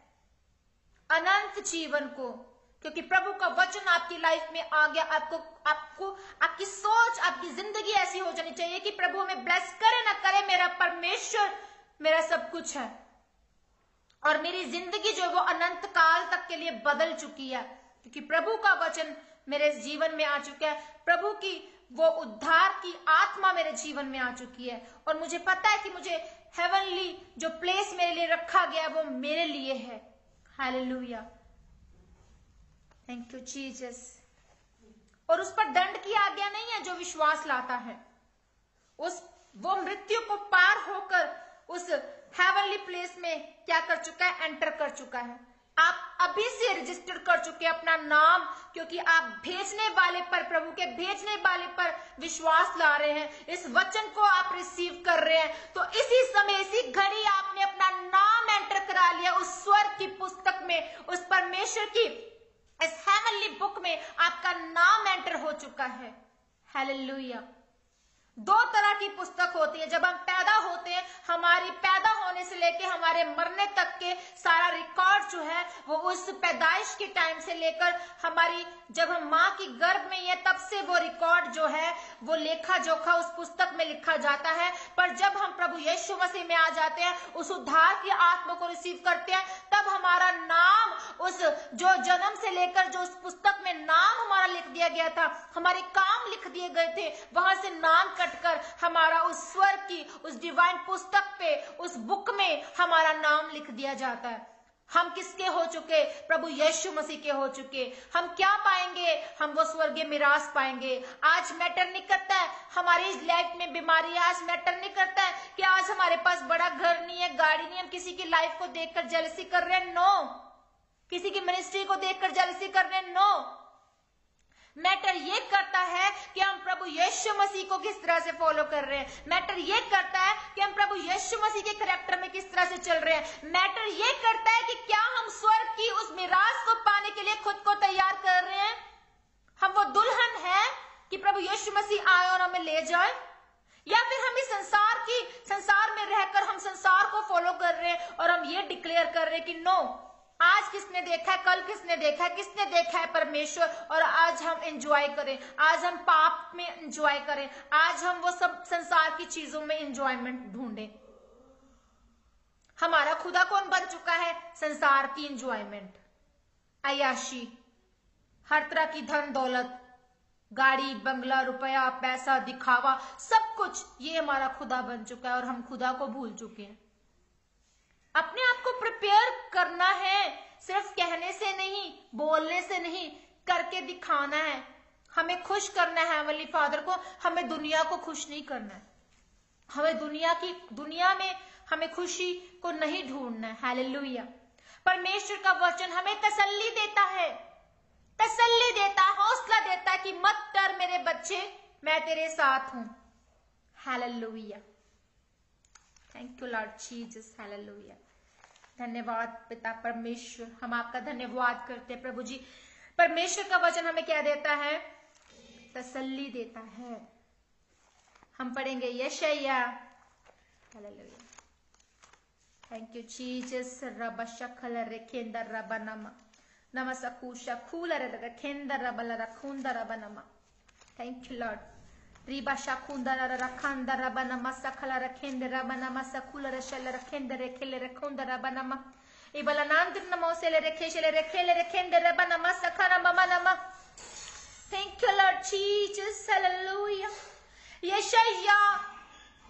अनंत जीवन को। क्योंकि प्रभु का वचन आपकी लाइफ में आ गया। आपको आपकी सोच, आपकी जिंदगी ऐसी हो जानी चाहिए कि प्रभु हमें ब्लेस करे ना करे, मेरा परमेश्वर मेरा सब कुछ है और मेरी जिंदगी जो वो अनंत काल तक के लिए बदल चुकी है। क्योंकि प्रभु का वचन मेरे जीवन में आ चुका है, प्रभु की वो उद्धार की आत्मा मेरे जीवन में आ चुकी है और मुझे पता है कि मुझे हेवनली जो प्लेस मेरे लिए रखा गया वो मेरे लिए है। हालेलुया। Thank you Jesus. और उस पर दंड की आज्ञा नहीं है जो विश्वास लाता है। वो मृत्यु को पार होकर उस हेवनली प्लेस में क्या कर चुका है? एंटर कर चुका है। आप अभी से रजिस्टर कर चुके हैं अपना नाम, क्योंकि आप भेजने वाले पर, प्रभु के भेजने वाले पर विश्वास ला रहे हैं, इस वचन को आप रिसीव कर रहे हैं। तो इसी समय, इसी घड़ी आपने अपना नाम एंटर करा लिया उस स्वर्ग की पुस्तक में, उस परमेश्वर की इस हेवनली बुक में आपका नाम एंटर हो चुका है। हालेलुया। दो तरह की पुस्तक होती है। जब हम पैदा होते हैं, हमारी पैदा होने से लेकर हमारे मरने तक के सारा रिकॉर्ड जो है वो उस पैदाइश के टाइम से लेकर हमारी, जब हम माँ की गर्भ में है तब से वो रिकॉर्ड जो है वो लेखा जोखा उस पुस्तक में लिखा जाता है। पर जब हम प्रभु यीशु मसीह में आ जाते हैं, उस उद्धार की आत्मा को रिसीव करते हैं, तब हमारा नाम उस जो जन्म से लेकर जो उस पुस्तक में नाम हमारा लिख दिया गया था, हमारे काम लिख दिए गए थे, वहां से नाम कर हमारा उस स्वर्ग की उस डिवाइन पुस्तक पे, उस बुक में हमारा नाम लिख दिया जाता है। हम किसके हो चुके? प्रभु यीशु मसीह के हो चुके। हम क्या पाएंगे? हम वो स्वर्गीय मिरास पाएंगे। आज मैटर नहीं करता है हमारी लाइफ में बीमारी है, आज मैटर नहीं करता है कि आज हमारे पास बड़ा घर नहीं है, गाड़ी नहीं, हम किसी की लाइफ को देखकर जेलसी कर रहे हैं। नो। किसी की मिनिस्ट्री को देखकर जेलसी कर रहे हैं। नो। मैटर ये करता है कि हम प्रभु यीशु मसीह को किस तरह से फॉलो कर रहे हैं। मैटर ये करता है कि हम प्रभु यीशु मसीह के कैरेक्टर में किस तरह से चल रहे हैं। मैटर ये करता है कि क्या हम स्वर्ग की उस मिरास को पाने के लिए खुद को तैयार कर रहे हैं। हम वो दुल्हन है कि प्रभु यीशु मसीह आए और हमें ले जाए, या फिर हम इस संसार में रहकर हम संसार को फॉलो कर रहे हैं और हम ये डिक्लेयर कर रहे हैं कि नो, आज किसने देखा है, कल किसने देखा है, किसने देखा है परमेश्वर, और आज हम एंजॉय करें, आज हम पाप में एंजॉय करें, आज हम वो सब संसार की चीजों में एंजॉयमेंट ढूंढें। हमारा खुदा कौन बन चुका है? संसार की एंजॉयमेंट, अय्याशी, हर तरह की धन दौलत, गाड़ी बंगला, रुपया, पैसा, दिखावा, सब कुछ ये हमारा खुदा बन चुका है और हम खुदा को भूल चुके हैं। अपने आप को प्रिपेयर करना है, सिर्फ कहने से नहीं, बोलने से नहीं, करके दिखाना है। हमें खुश करना है हेवनली फादर को, हमें दुनिया को खुश नहीं करना है। हमें दुनिया में हमें खुशी को नहीं ढूंढना है। हालेलुया। परमेश्वर का वचन हमें तसल्ली देता है, तसल्ली देता है, हौसला देता है कि मत डर मेरे बच्चे, मैं तेरे साथ हूं। Hallelujah. Thank you Lord Jesus. Hallelujah. धन्यवाद पिता परमेश्वर, हम आपका धन्यवाद करते हैं प्रभु जी। परमेश्वर का वचन हमें क्या देता है? तसल्ली देता है। हम पढ़ेंगे यशाया। हालेलुया। Thank you Jesus. रब शखल रेखेंदर रब नमा नमसकुशा खूलर रेखेंदर रब लरखुंदर रब नमा। Thank you lord. रिबा शाकुंदर रखंदर रब नमा सकला रखेंदर रब नमा सकुल रशल रखेंदर रेखेले रखुंदर रब नमा इबला नांद्र नमो सेले रेखेशले रेखेले रखेंदर रब नमा सखरा ममा नमा। Thank you, Lord Jesus. Hallelujah. यशायाह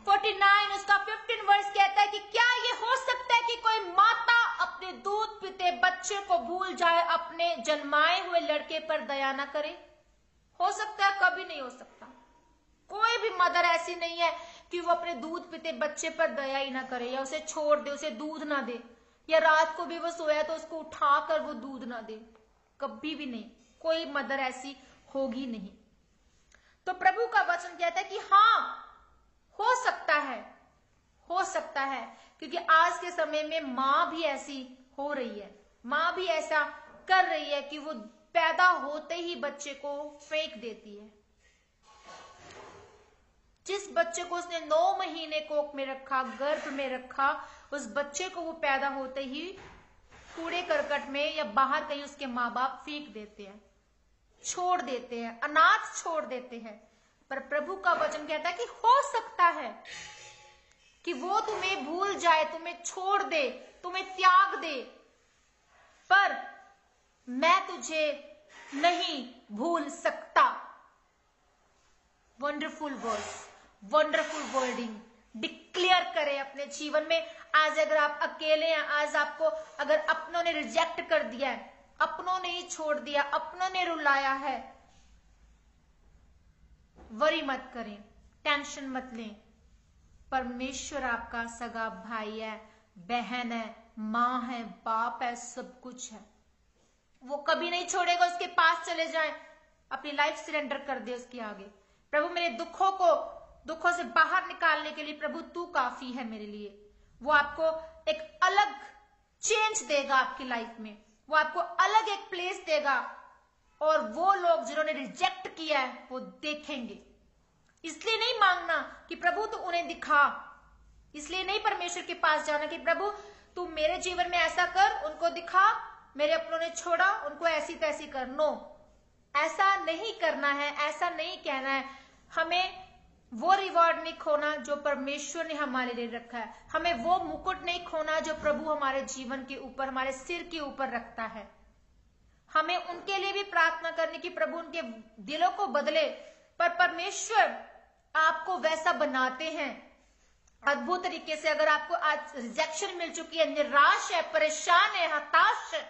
49 उसका 15 वर्स कहता है कि क्या ये हो सकता है कि कोई माता अपने दूध पीते बच्चे को भूल जाए, अपने जन्माए हुए लड़के पर दया ना करे? हो सकता है? कभी नहीं हो सकता। कोई भी मदर ऐसी नहीं है कि वो अपने दूध पीते बच्चे पर दया ही ना करे, या उसे छोड़ दे, उसे दूध ना दे, या रात को भी वो सोया तो उसको उठाकर वो दूध ना दे। कभी भी नहीं, कोई मदर ऐसी होगी नहीं। तो प्रभु का वचन कहता है कि हाँ, हो सकता है, हो सकता है, क्योंकि आज के समय में मां भी ऐसी हो रही है, मां भी ऐसा कर रही है कि वो पैदा होते ही बच्चे को फेंक देती है। जिस बच्चे को उसने 9 महीने कोख में रखा, गर्भ में रखा, उस बच्चे को वो पैदा होते ही कूड़े करकट में या बाहर कहीं उसके माँ बाप फेंक देते हैं, छोड़ देते हैं, अनाथ छोड़ देते हैं। पर प्रभु का वचन कहता है कि हो सकता है कि वो तुम्हें भूल जाए, तुम्हें छोड़ दे, तुम्हें त्याग दे, पर मैं तुझे नहीं भूल सकता। Wonderful words, wonderful wording declare करें अपने जीवन में। आज अगर आप अकेले हैं, आज आपको अगर अपनों ने रिजेक्ट कर दिया है, अपनों ने ही छोड़ दिया, अपनों ने रुलाया है, वरी मत करें, टेंशन मत लें। परमेश्वर आपका सगा भाई है, बहन है, मां है, बाप है, सब कुछ है। वो कभी नहीं छोड़ेगा। उसके पास चले जाएं, अपनी लाइफ सरेंडर कर दे उसके आगे। प्रभु मेरे दुखों से बाहर निकालने के लिए प्रभु तू काफी है मेरे लिए। वो आपको एक अलग चेंज देगा आपकी लाइफ में, वो आपको अलग एक प्लेस देगा, और वो लोग जिन्होंने रिजेक्ट किया है वो देखेंगे। इसलिए नहीं मांगना कि प्रभु तू उन्हें दिखा, इसलिए नहीं परमेश्वर के पास जाना कि प्रभु तू मेरे जीवन में ऐसा कर, उनको दिखा, मेरे अपनों ने छोड़ा, उनको ऐसी तैसी कर। नो, ऐसा नहीं करना है, ऐसा नहीं कहना है। हमें वो रिवॉर्ड नहीं खोना जो परमेश्वर ने हमारे लिए रखा है, हमें वो मुकुट नहीं खोना जो प्रभु हमारे जीवन के ऊपर, हमारे सिर के ऊपर रखता है। हमें उनके लिए भी प्रार्थना करनी कि प्रभु उनके दिलों को बदले, पर परमेश्वर आपको वैसा बनाते हैं अद्भुत तरीके से। अगर आपको आज रिजेक्शन मिल चुकी है, निराश है, परेशान है, हताश है,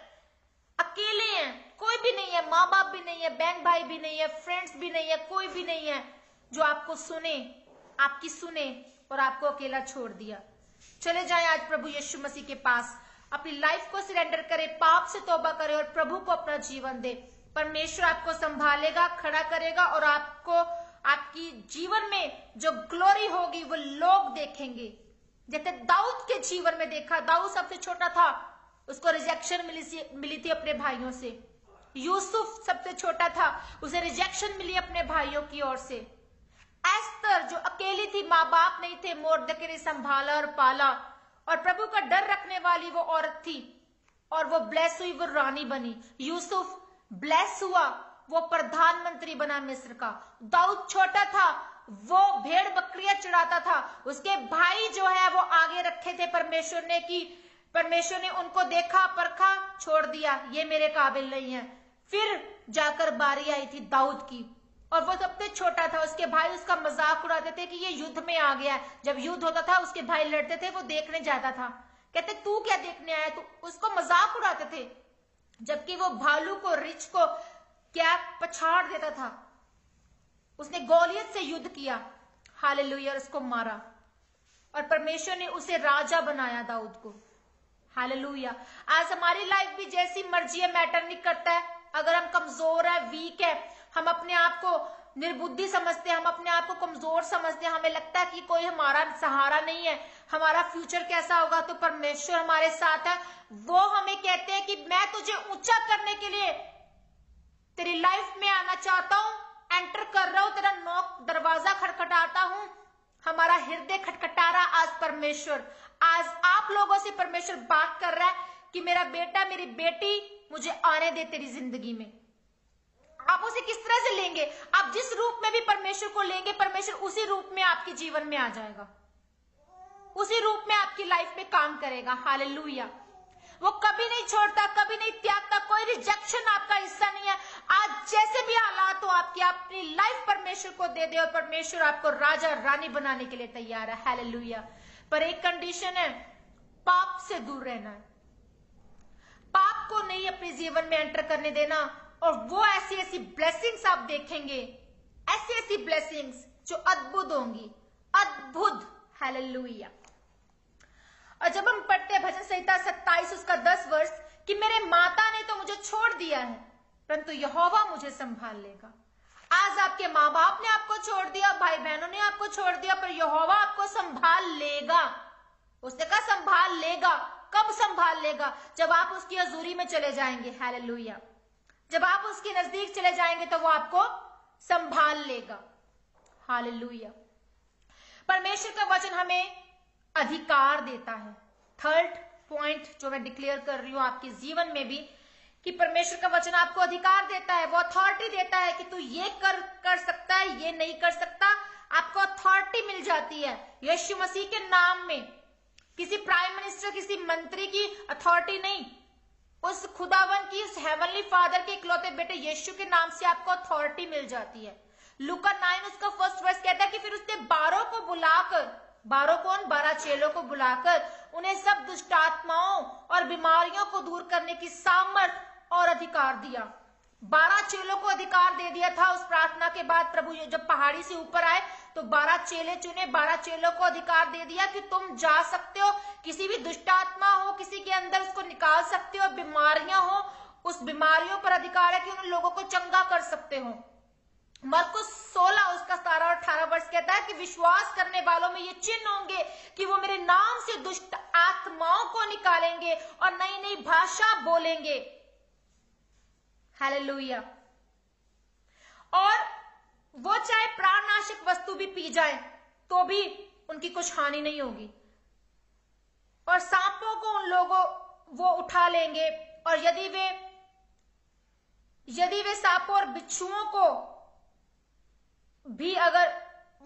अकेले हैं, कोई भी नहीं है, माँ बाप भी नहीं है, बहन भाई भी नहीं है, फ्रेंड्स भी नहीं है, कोई भी नहीं है जो आपको सुने, आपकी सुने, और आपको अकेला छोड़ दिया, चले जाएं आज प्रभु यीशु मसीह के पास, अपनी लाइफ को सरेंडर करें, पाप से तौबा करें और प्रभु को अपना जीवन दे। परमेश्वर आपको संभालेगा, खड़ा करेगा, और आपको आपकी जीवन में जो ग्लोरी होगी वो लोग देखेंगे। जैसे दाऊद के जीवन में देखा, दाऊद सबसे छोटा था, उसको रिजेक्शन मिली थी अपने भाइयों से। यूसुफ सबसे छोटा था, उसे रिजेक्शन मिली अपने भाइयों की ओर से। एस्तर जो अकेली थी, माँ बाप नहीं थे, मोर्दके ने संभाला और पाला, और प्रभु का डर रखने वाली वो औरत थी, और वो ब्लेस हुई, वो रानी बनी। यूसुफ ब्लेस हुआ, वो प्रधानमंत्री बना मिस्र का। दाऊद छोटा था, वो भेड़ बकरियां चढ़ाता था, उसके भाई जो है वो आगे रखे थे परमेश्वर ने, कि परमेश्वर ने उनको देखा, परखा, छोड़ दिया, ये मेरे काबिल नहीं है। फिर जाकर बारी आई थी दाऊद की, और वो सबसे छोटा था, उसके भाई उसका मजाक उड़ाते थे कि ये युद्ध में आ गया है। जब युद्ध होता था, उसके भाई लड़ते थे, वो देखने जाता था, कहते तू क्या देखने आया, तो उसको मजाक उड़ाते थे, जबकि वो भालू को, रिच को क्या पछाड़ देता था। उसने गोलियत से युद्ध किया, हालेलुया, उसको मारा, और परमेश्वर ने उसे राजा बनाया दाऊद को। हालेलुया। आज हमारी लाइफ भी जैसी मर्जी है मैटर नहीं करता है। अगर हम कमजोर है, वीक है, हम अपने आप को निर्बुद्धि समझते हैं, हम अपने आप को कमजोर समझते हैं, हमें लगता है कि कोई हमारा सहारा नहीं है, हमारा फ्यूचर कैसा होगा, तो परमेश्वर हमारे साथ है। वो हमें कहते हैं कि मैं तुझे ऊंचा करने के लिए तेरी लाइफ में आना चाहता हूं, एंटर कर रहा हूं, तेरा नॉक, दरवाजा खटखटाता हूं। हमारा हृदय खटखटा रहा आज परमेश्वर, आज आप लोगों से परमेश्वर बात कर रहा है कि मेरा बेटा, मेरी बेटी, मुझे आने दे तेरी जिंदगी में। आप उसे किस तरह से लेंगे? आप जिस रूप में भी परमेश्वर को लेंगे, परमेश्वर उसी रूप में आपके जीवन में आ जाएगा, उसी रूप में आपकी लाइफ में काम करेगा। हालेलुया। वो कभी नहीं छोड़ता, कभी नहीं त्यागता, कोई रिजेक्शन आपका हिस्सा नहीं है। आज जैसे भी हालात हो आपकी, अपनी लाइफ परमेश्वर को दे दे और परमेश्वर आपको राजा रानी बनाने के लिए तैयार है। हालेलुया। पर एक कंडीशन है, पाप से दूर रहना है, पाप को नहीं अपने जीवन में एंटर करने देना। और वो ऐसी ऐसी ब्लेसिंग्स आप देखेंगे, ऐसी ऐसी ब्लेसिंग्स जो अद्भुत होंगी, अद्भुत। हालेलुया। और जब हम पढ़ते हैं भजन संहिता 27 उसका 10 वर्ष कि मेरे माता ने तो मुझे छोड़ दिया है परंतु यहोवा मुझे संभाल लेगा। आज आपके माँ बाप ने आपको छोड़ दिया, भाई बहनों ने आपको छोड़ दिया, पर यहोवा आपको संभाल लेगा। उसने कहा संभाल लेगा। कब संभाल लेगा? जब आप उसकी हजूरी में चले जाएंगे। हालेलुया। जब आप उसके नजदीक चले जाएंगे तो वो आपको संभाल लेगा। हालेलुया। परमेश्वर का वचन हमें अधिकार देता है। थर्ड पॉइंट जो मैं डिक्लेयर कर रही हूं आपके जीवन में भी, कि परमेश्वर का वचन आपको अधिकार देता है, वो अथॉरिटी देता है कि तू ये कर सकता है, ये नहीं कर सकता। आपको अथॉरिटी मिल जाती है यीशु मसीह के नाम में। किसी प्राइम मिनिस्टर, किसी मंत्री की अथॉरिटी नहीं, उस खुदावन की, उस हेवनली फादर के इकलौते बेटे यीशु के नाम से आपको अथॉरिटी मिल जाती है। लूका 9 उसका फर्स्ट वर्स कहता है कि फिर उसने 12 को बुलाकर, 12 कौन? 12 चेलों को बुलाकर उन्हें सब दुष्ट आत्माओं और बीमारियों को दूर करने की सामर्थ और अधिकार दिया। 12 चेलों को अधिकार दे दिया था। उस प्रार्थना के बाद प्रभु जब पहाड़ी से ऊपर आए तो 12 चेले चुने, 12 चेलों को अधिकार दे दिया कि तुम जा सकते हो, किसी भी दुष्ट आत्मा हो किसी के अंदर उसको निकाल सकते हो, बीमारियां हो उस बीमारियों पर अधिकार है कि उन लोगों को चंगा कर सकते हो। मरकुस 16 उसका 17 और 18 वर्ष कहता है कि विश्वास करने वालों में ये चिन्ह होंगे कि वो मेरे नाम से दुष्ट आत्माओं को निकालेंगे और नई नई भाषा बोलेंगे। हालेलुया। और वो चाहे प्राणनाशक वस्तु भी पी जाए तो भी उनकी कुछ हानि नहीं होगी। और सांपों को उन लोगों वो उठा लेंगे, और यदि वे सांपों और बिच्छुओं को भी अगर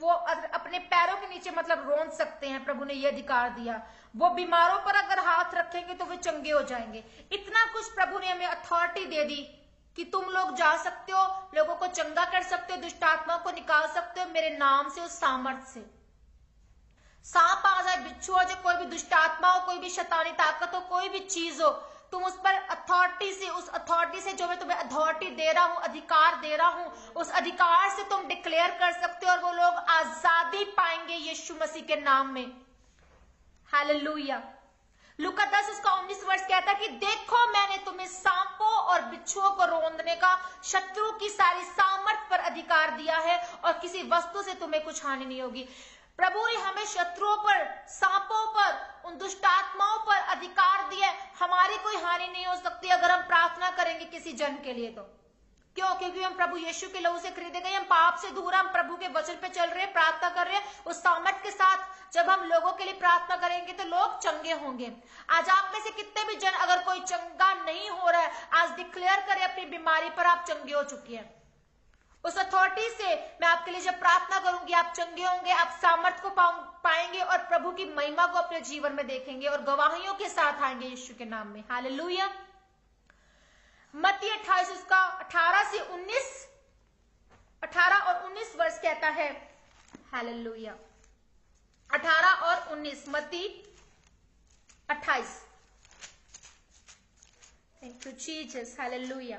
वो अपने पैरों के नीचे मतलब रोंद सकते हैं, प्रभु ने यह अधिकार दिया। वो बीमारों पर अगर हाथ रखेंगे तो वे चंगे हो जाएंगे। इतना कुछ प्रभु ने हमें अथॉरिटी दे दी कि तुम लोग जा सकते हो, लोगों को चंगा कर सकते हो, दुष्ट आत्माओं को निकाल सकते हो मेरे नाम से, उस सामर्थ्य से। सांप आ जाए, बिच्छू हो जाए, कोई भी दुष्ट आत्मा हो, कोई भी शैतानी ताकत हो, कोई भी चीज हो, तुम उस पर अथॉरिटी से, उस अथॉरिटी से जो मैं तुम्हें अथॉरिटी दे रहा हूं, अधिकार दे रहा हूं, उस अधिकार से तुम डिक्लेयर कर सकते हो और वो लोग आजादी पाएंगे यीशु मसीह के नाम में। हालेलुया। लूका 10 उसका 19 वर्ष कहता है कि देखो मैंने तुम्हें सांपों और बिच्छुओं को रोंदने का, शत्रु की सारी सामर्थ पर अधिकार दिया है और किसी वस्तु से तुम्हें कुछ हानि नहीं होगी। प्रभु ने हमें शत्रुओं पर, सांपों पर, उन दुष्ट आत्माओं पर अधिकार दिया। हमारी कोई हानि नहीं हो सकती अगर हम प्रार्थना करेंगे किसी जन के लिए। तो क्यों? क्योंकि हम प्रभु यीशु के लहू से खरीदे गए, हम पाप से दूर, हम प्रभु के वचन पे चल रहे हैं, प्रार्थना कर रहे हैं उस सामर्थ के साथ। जब हम लोगों के लिए प्रार्थना करेंगे तो लोग चंगे होंगे। आज आप में से कितने भी जन, अगर कोई चंगा नहीं हो रहा है, आज डिक्लेयर करें अपनी बीमारी पर आप चंगे हो चुके हैं। उस अथॉरिटी से मैं आपके लिए जब प्रार्थना करूंगी आप चंगे होंगे, आप सामर्थ को पाएंगे और प्रभु की महिमा को अपने जीवन में देखेंगे और गवाहियों के साथ आएंगे यीशु के नाम में। हालेलुया। मत्ती 28 उसका 18 और 19 वर्ष कहता है। हालेलुया। 18 और 19 मत्ती 28। Thank you Jesus. हालेलुया।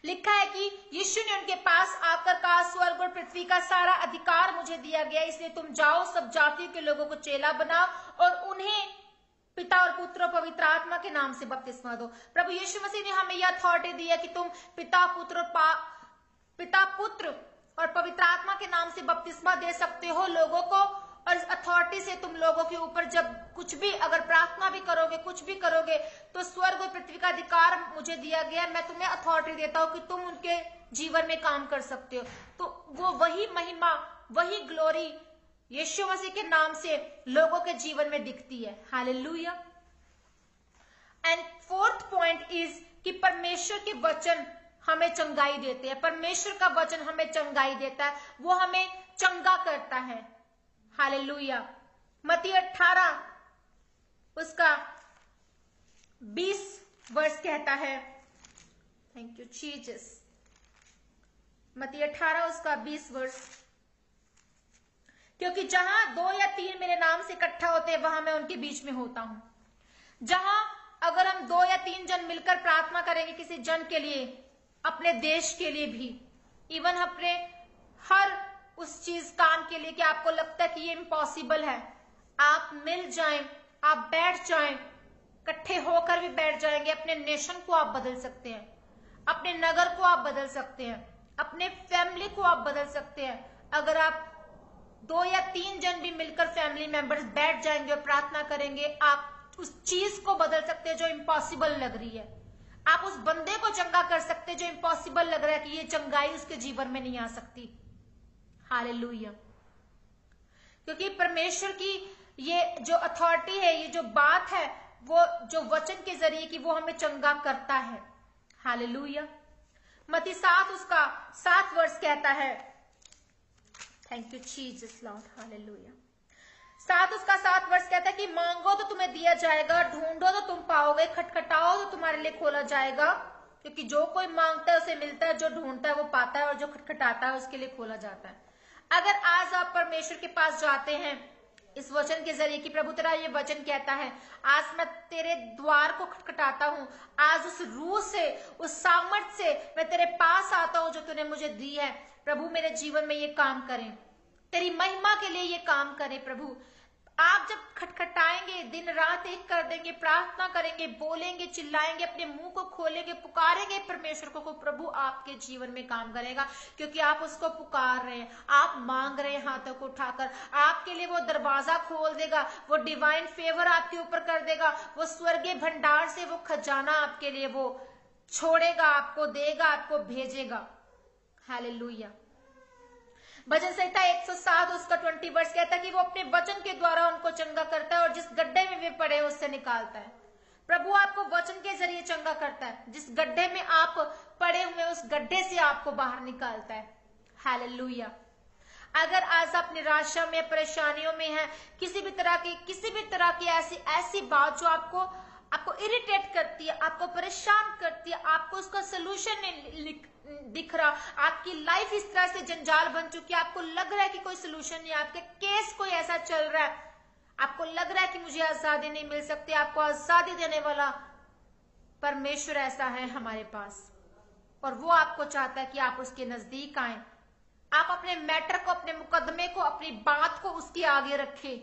लिखा है कि यीशु ने उनके पास आकर कहा, स्वर्ग और पृथ्वी का सारा अधिकार मुझे दिया गया, इसलिए तुम जाओ, सब जातियों के लोगों को चेला बनाओ और उन्हें पिता और पुत्र और पवित्र आत्मा के नाम से बपतिस्मा दो। प्रभु यीशु मसीह ने हमें यह अथॉरिटी दी है कि तुम पिता पुत्र और पवित्र आत्मा के नाम से बपतिस्मा दे सकते हो लोगों को। और इस अथॉरिटी से तुम लोगों के ऊपर जब कुछ भी, अगर प्रार्थना भी करोगे, कुछ भी करोगे, तो स्वर्ग और पृथ्वी का अधिकार मुझे दिया गया। मैं तुम्हें अथॉरिटी देता हूं कि तुम उनके जीवन में काम कर सकते हो। तो वो वही महिमा, वही ग्लोरी यीशु मसीह के नाम से लोगों के जीवन में दिखती है। Hallelujah. And fourth point is कि परमेश्वर के वचन हमें चंगाई देते हैं। परमेश्वर का वचन हमें चंगाई देता है, वो हमें चंगा करता है। हालेलुया। मत्ती 18 उसका 20 वर्ष कहता है, थैंक यू जीसस, मत्ती 18 उसका 20 वर्ष, क्योंकि जहां 2 या 3 मेरे नाम से इकट्ठा होते हैं वहां मैं उनके बीच में होता हूं। जहां अगर हम 2 या 3 जन मिलकर प्रार्थना करेंगे किसी जन के लिए, अपने देश के लिए भी, इवन अपने हर उस चीज काम के लिए कि आपको लगता है कि ये इम्पॉसिबल है, आप मिल जाएं, आप बैठ जाएं, इकट्ठे होकर भी बैठ जाएंगे, अपने नेशन को आप बदल सकते हैं, अपने नगर को आप बदल सकते हैं, अपने फैमिली को आप बदल सकते हैं। अगर आप 2 या 3 जन भी मिलकर फैमिली मेंबर्स बैठ जाएंगे और प्रार्थना करेंगे, आप उस चीज को बदल सकते हैं जो इम्पॉसिबल लग रही है। आप उस बंदे को चंगा कर सकते हैं जो इम्पॉसिबल लग रहा है कि ये चंगाई उसके जीवन में नहीं आ सकती। हालेलुया। क्योंकि परमेश्वर की ये जो अथॉरिटी है, ये जो बात है, वो जो वचन के जरिए कि वो हमें चंगा करता है। हालेलुया। मत्ती 7 उसका 7 वर्ष कहता है, thank you Jesus Lord, hallelujah. 7 उसका 7 वर्ष कहता है कि मांगो तो तुम्हें दिया जाएगा, ढूंढो तो तुम पाओगे, खटखटाओ तो तुम्हारे लिए खोला जाएगा। क्योंकि जो कोई मांगता है उसे मिलता है, जो ढूंढता है वो पाता है, और जो खटखटाता है उसके लिए खोला जाता है। अगर आज आप परमेश्वर के पास जाते हैं इस वचन के जरिए कि प्रभु तेरा ये वचन कहता है, आज मैं तेरे द्वार को खटखटाता हूं, आज उस रूह से, उस सामर्थ से मैं तेरे पास आता हूं जो तूने मुझे दी है। प्रभु मेरे जीवन में ये काम करें, तेरी महिमा के लिए ये काम करें। प्रभु आप जब खटखटाएंगे, दिन रात एक कर देंगे, प्रार्थना करेंगे, बोलेंगे, चिल्लाएंगे, अपने मुंह को खोलेंगे, पुकारेंगे परमेश्वर को प्रभु आपके जीवन में काम करेगा। क्योंकि आप उसको पुकार रहे हैं, आप मांग रहे हैं हाथों को उठाकर, आपके लिए वो दरवाजा खोल देगा, वो डिवाइन फेवर आपके ऊपर कर देगा, वो स्वर्गीय भंडार से वो खजाना आपके लिए वो छोड़ेगा, आपको देगा, आपको भेजेगा। हालेलुया। भजन संहिता 107 उसका 20 वर्ष कहता है कि वो अपने वचन के द्वारा उनको चंगा करता है और जिस गड्ढे में वे पड़े उससे निकालता है। प्रभु आपको वचन के जरिए चंगा करता है, जिस गड्ढे में आप पड़े हुए उस गड्ढे से आपको बाहर निकालता है। हालेलुया। अगर आज आप निराशा में, परेशानियों में हैं, किसी भी तरह की ऐसी बात जो आपको इरिटेट करती है, आपको परेशान करती है, आपको उसका सोल्यूशन नहीं दिख रहा, आपकी लाइफ इस तरह से जंजाल बन चुकी है, आपको लग रहा है कि कोई सोल्यूशन नहीं, आपके केस कोई ऐसा चल रहा है, आपको लग रहा है कि मुझे आजादी नहीं मिल सकती, आपको आजादी देने वाला परमेश्वर ऐसा है हमारे पास, और वो आपको चाहता है कि आप उसके नजदीक आए, आप अपने मैटर को, अपने मुकदमे को, अपनी बात को उसके आगे रखें,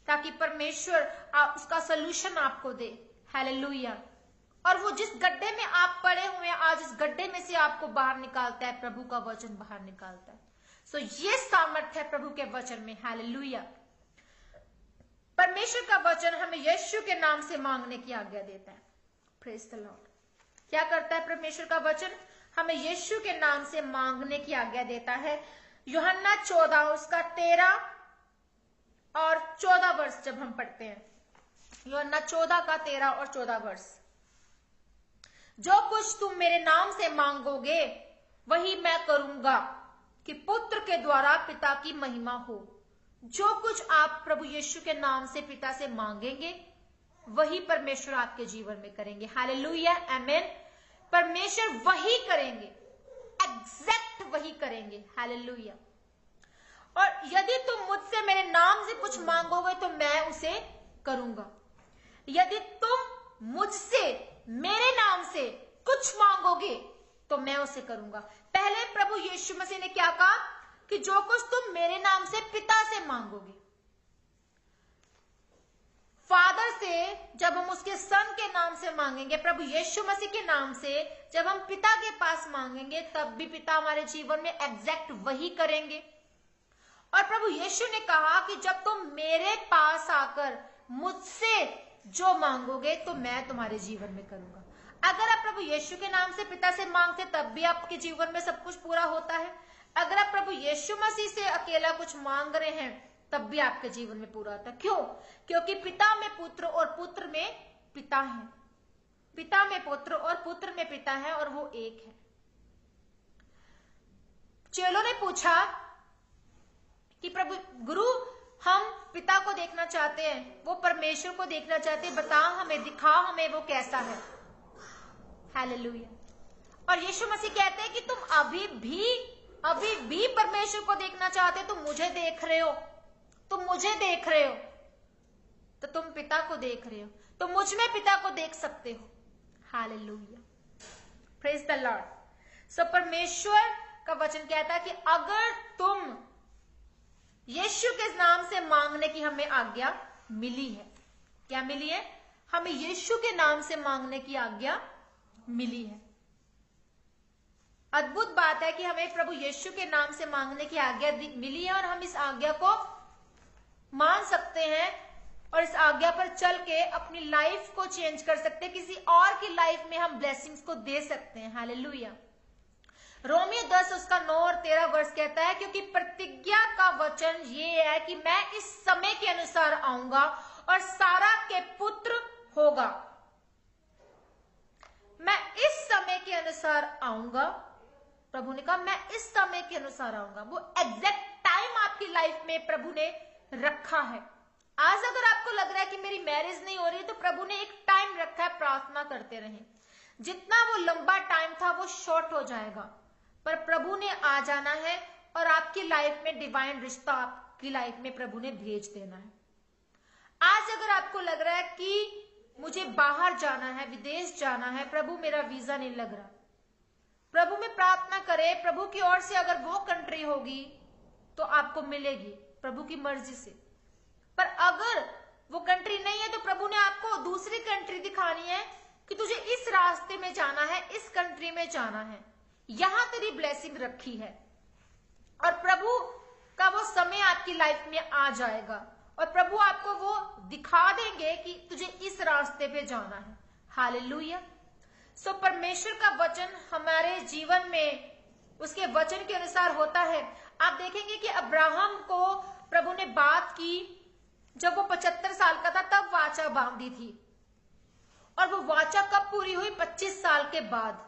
ताकि परमेश्वर उसका सोल्यूशन आपको दे। हालेलुया। और वो जिस गड्ढे में आप पड़े हुए हैं, आज इस गड्ढे में से आपको बाहर निकालता है, प्रभु का वचन बाहर निकालता है। सो ये सामर्थ्य है प्रभु के वचन में। हालेलुया। परमेश्वर का वचन हमें यीशु के नाम से मांगने की आज्ञा देता है। Praise the Lord. क्या करता है परमेश्वर का वचन? हमें यीशु के नाम से मांगने की आज्ञा देता है। यूहन्ना 14 उसका 13 और 14 वर्ष जब हम पढ़ते हैं, यूहन्ना 14 का 13 और 14 वर्ष, जो कुछ तुम मेरे नाम से मांगोगे वही मैं करूंगा कि पुत्र के द्वारा पिता की महिमा हो। जो कुछ आप प्रभु यीशु के नाम से पिता से मांगेंगे वही परमेश्वर आपके जीवन में करेंगे। हालेलुया, आमेन। परमेश्वर वही करेंगे, एग्जैक्ट वही करेंगे। हालेलुया। और यदि तुम मुझसे मेरे नाम से कुछ मांगोगे तो मैं उसे करूंगा। यदि तुम मुझसे मेरे नाम से कुछ मांगोगे तो मैं उसे करूंगा। पहले प्रभु यीशु मसीह ने क्या कहा कि जो कुछ तुम मेरे नाम से पिता से मांगोगे, फादर से जब हम उसके सन के नाम से मांगेंगे, प्रभु यीशु मसीह के नाम से जब हम पिता के पास मांगेंगे, तब भी पिता हमारे जीवन में एग्जैक्ट वही करेंगे। और प्रभु यीशु ने कहा कि जब तुम मेरे पास आकर मुझसे जो मांगोगे तो मैं तुम्हारे जीवन में करूंगा। अगर आप प्रभु यीशु के नाम से पिता से मांगते तब भी आपके जीवन में सब कुछ पूरा होता है। अगर आप प्रभु यीशु मसीह से अकेला कुछ मांग रहे हैं तब भी आपके जीवन में पूरा होता है। क्यों? क्योंकि पिता में पुत्र और पुत्र में पिता है, पिता में पुत्र और पुत्र में पिता है, और वो एक है। चेलों ने पूछा कि प्रभु गुरु हम पिता को देखना चाहते हैं, वो परमेश्वर को देखना चाहते हैं। बता हमें, दिखा हमें वो कैसा है। हालेलुया। और यीशु मसीह कहते हैं कि तुम अभी भी परमेश्वर को देखना चाहते हो, तुम मुझे देख रहे हो, तुम मुझे देख रहे हो, तो तुम पिता को देख रहे हो, तो मुझ में पिता को देख सकते हो। Hallelujah, praise the lord. So परमेश्वर का वचन कहता है कि अगर तुम यीशु के नाम से मांगने की हमें आज्ञा मिली है, क्या मिली है? हमें यीशु के नाम से मांगने की आज्ञा मिली है। अद्भुत बात है कि हमें प्रभु यीशु के नाम से मांगने की आज्ञा मिली है और हम इस आज्ञा को मान सकते हैं और इस आज्ञा पर चल के अपनी लाइफ को चेंज कर सकते हैं, किसी और की लाइफ में हम ब्लेसिंग्स को दे सकते हैं। हालेलुया। रोमियो 10 उसका 9 और 13 वर्ष कहता है, क्योंकि प्रतिज्ञा का वचन ये है कि मैं इस समय के अनुसार आऊंगा और सारा के पुत्र होगा। मैं इस समय के अनुसार आऊंगा। प्रभु ने कहा मैं इस समय के अनुसार आऊंगा। वो एग्जैक्ट टाइम आपकी लाइफ में प्रभु ने रखा है। आज अगर आपको लग रहा है कि मेरी मैरिज नहीं हो रही, तो प्रभु ने एक टाइम रखा है, प्रार्थना करते रहें। जितना वो लंबा टाइम था वो शॉर्ट हो जाएगा, पर प्रभु ने आ जाना है और आपकी लाइफ में डिवाइन रिश्ता आपकी लाइफ में प्रभु ने भेज देना है। आज अगर आपको लग रहा है कि मुझे बाहर जाना है, विदेश जाना है, प्रभु मेरा वीजा नहीं लग रहा, प्रभु में प्रार्थना करें। प्रभु की ओर से अगर वो कंट्री होगी तो आपको मिलेगी प्रभु की मर्जी से, पर अगर वो कंट्री नहीं है तो प्रभु ने आपको दूसरी कंट्री दिखानी है कि तुझे इस रास्ते में जाना है, इस कंट्री में जाना है, यहां तेरी ब्लेसिंग रखी है। और प्रभु का वो समय आपकी लाइफ में आ जाएगा और प्रभु आपको वो दिखा देंगे कि तुझे इस रास्ते पे जाना है। हालेलुया। सो परमेश्वर का वचन हमारे जीवन में उसके वचन के अनुसार होता है। आप देखेंगे कि अब्राहम को प्रभु ने बात की जब वो 75 साल का था, तब वाचा बांधी थी, और वो वाचा कब पूरी हुई? 25 साल के बाद,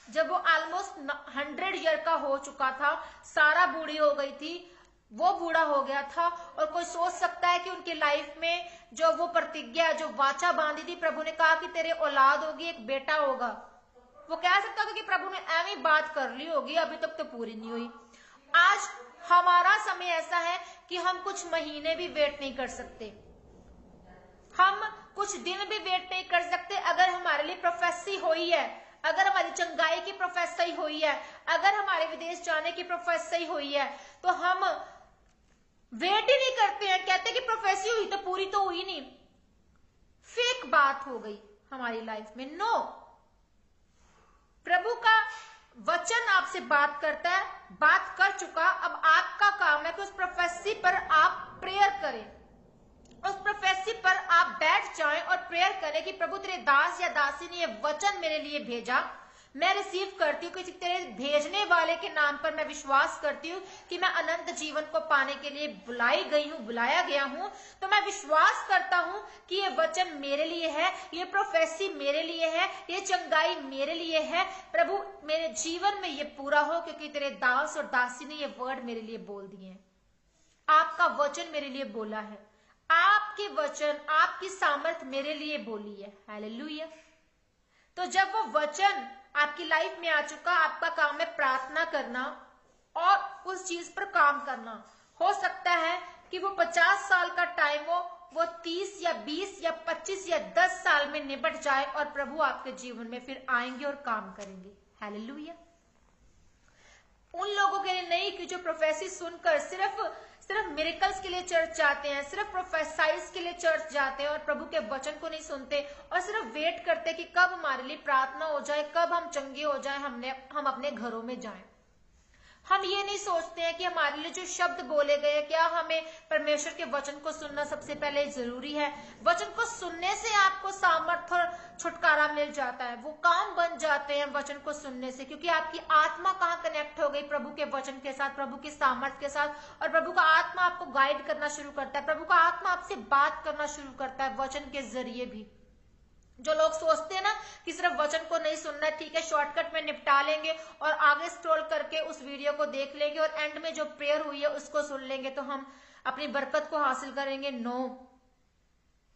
जब वो ऑलमोस्ट 100 ईयर का हो चुका था। सारा बूढ़ी हो गई थी, वो बूढ़ा हो गया था। और कोई सोच सकता है कि उनकी लाइफ में जो वो प्रतिज्ञा, जो वाचा बांधी थी, प्रभु ने कहा कि तेरे औलाद होगी, एक बेटा होगा, वो कह सकता था कि प्रभु ने ऐसी बात कर ली होगी, अभी तक तो पूरी नहीं हुई। आज हमारा समय ऐसा है कि हम कुछ महीने भी वेट नहीं कर सकते, हम कुछ दिन भी वेट नहीं कर सकते। अगर हमारे लिए प्रोफेसी हुई है, अगर हमारी चंगाई की प्रोफेसी हुई है, अगर हमारे विदेश जाने की प्रोफेसी हुई है, तो हम वेट ही नहीं करते हैं। कहते कि प्रोफेसी हुई तो पूरी तो हुई नहीं, फेक बात हो गई हमारी लाइफ में। नो, प्रभु का वचन आपसे बात करता है, बात कर चुका। अब आपका काम है कि उस प्रोफेसी पर आप प्रेयर करें, उस प्रोफेसी पर आप बैठ जाएं और प्रेयर करें कि प्रभु तेरे दास या दासी ने ये वचन मेरे लिए भेजा, मैं रिसीव करती हूँ कि तेरे भेजने वाले के नाम पर मैं विश्वास करती हूँ कि मैं अनंत जीवन को पाने के लिए बुलाई गई हूँ, बुलाया गया हूँ। तो मैं विश्वास करता हूँ कि ये वचन मेरे लिए है, ये प्रोफेसी मेरे लिए है, ये चंगाई मेरे लिए है। प्रभु मेरे जीवन में ये पूरा हो, क्योंकि तेरे दास और दासी ने ये वर्ड मेरे लिए बोल दिए हैं, आपका वचन मेरे लिए बोला है, आपके वचन, आपकी सामर्थ मेरे लिए बोली है। हालेलुया। तो जब वो वचन आपकी लाइफ में आ चुका, आपका काम है प्रार्थना करना और उस चीज पर काम करना। हो सकता है कि वो 50 साल का टाइम हो, वो 30 या 20 या 25 या 10 साल में निपट जाए और प्रभु आपके जीवन में फिर आएंगे और काम करेंगे। हालेलुया। उन लोगों के लिए नहीं कि जो प्रोफेसी सुनकर सिर्फ मिरेकल्स के लिए चर्च जाते हैं, सिर्फ प्रोफेसाइज के लिए चर्च जाते हैं और प्रभु के वचन को नहीं सुनते और सिर्फ वेट करते कि कब हमारे लिए प्रार्थना हो जाए, कब हम चंगे हो जाए, हम अपने घरों में जाएं। हम ये नहीं सोचते हैं कि हमारे लिए जो शब्द बोले गए, क्या हमें परमेश्वर के वचन को सुनना सबसे पहले जरूरी है। वचन को सुनने से आपको सामर्थ और छुटकारा मिल जाता है, वो काम बन जाते हैं वचन को सुनने से, क्योंकि आपकी आत्मा कहाँ कनेक्ट हो गई प्रभु के वचन के साथ, प्रभु की सामर्थ के साथ, और प्रभु का आत्मा आपको गाइड करना शुरू करता है, प्रभु का आत्मा आपसे बात करना शुरू करता है वचन के जरिए भी। जो लोग सोचते हैं ना कि सिर्फ वचन को नहीं सुनना है, ठीक है शॉर्टकट में निपटा लेंगे और आगे स्क्रॉल करके उस वीडियो को देख लेंगे और एंड में जो प्रेयर हुई है उसको सुन लेंगे तो हम अपनी बरकत को हासिल करेंगे। नो,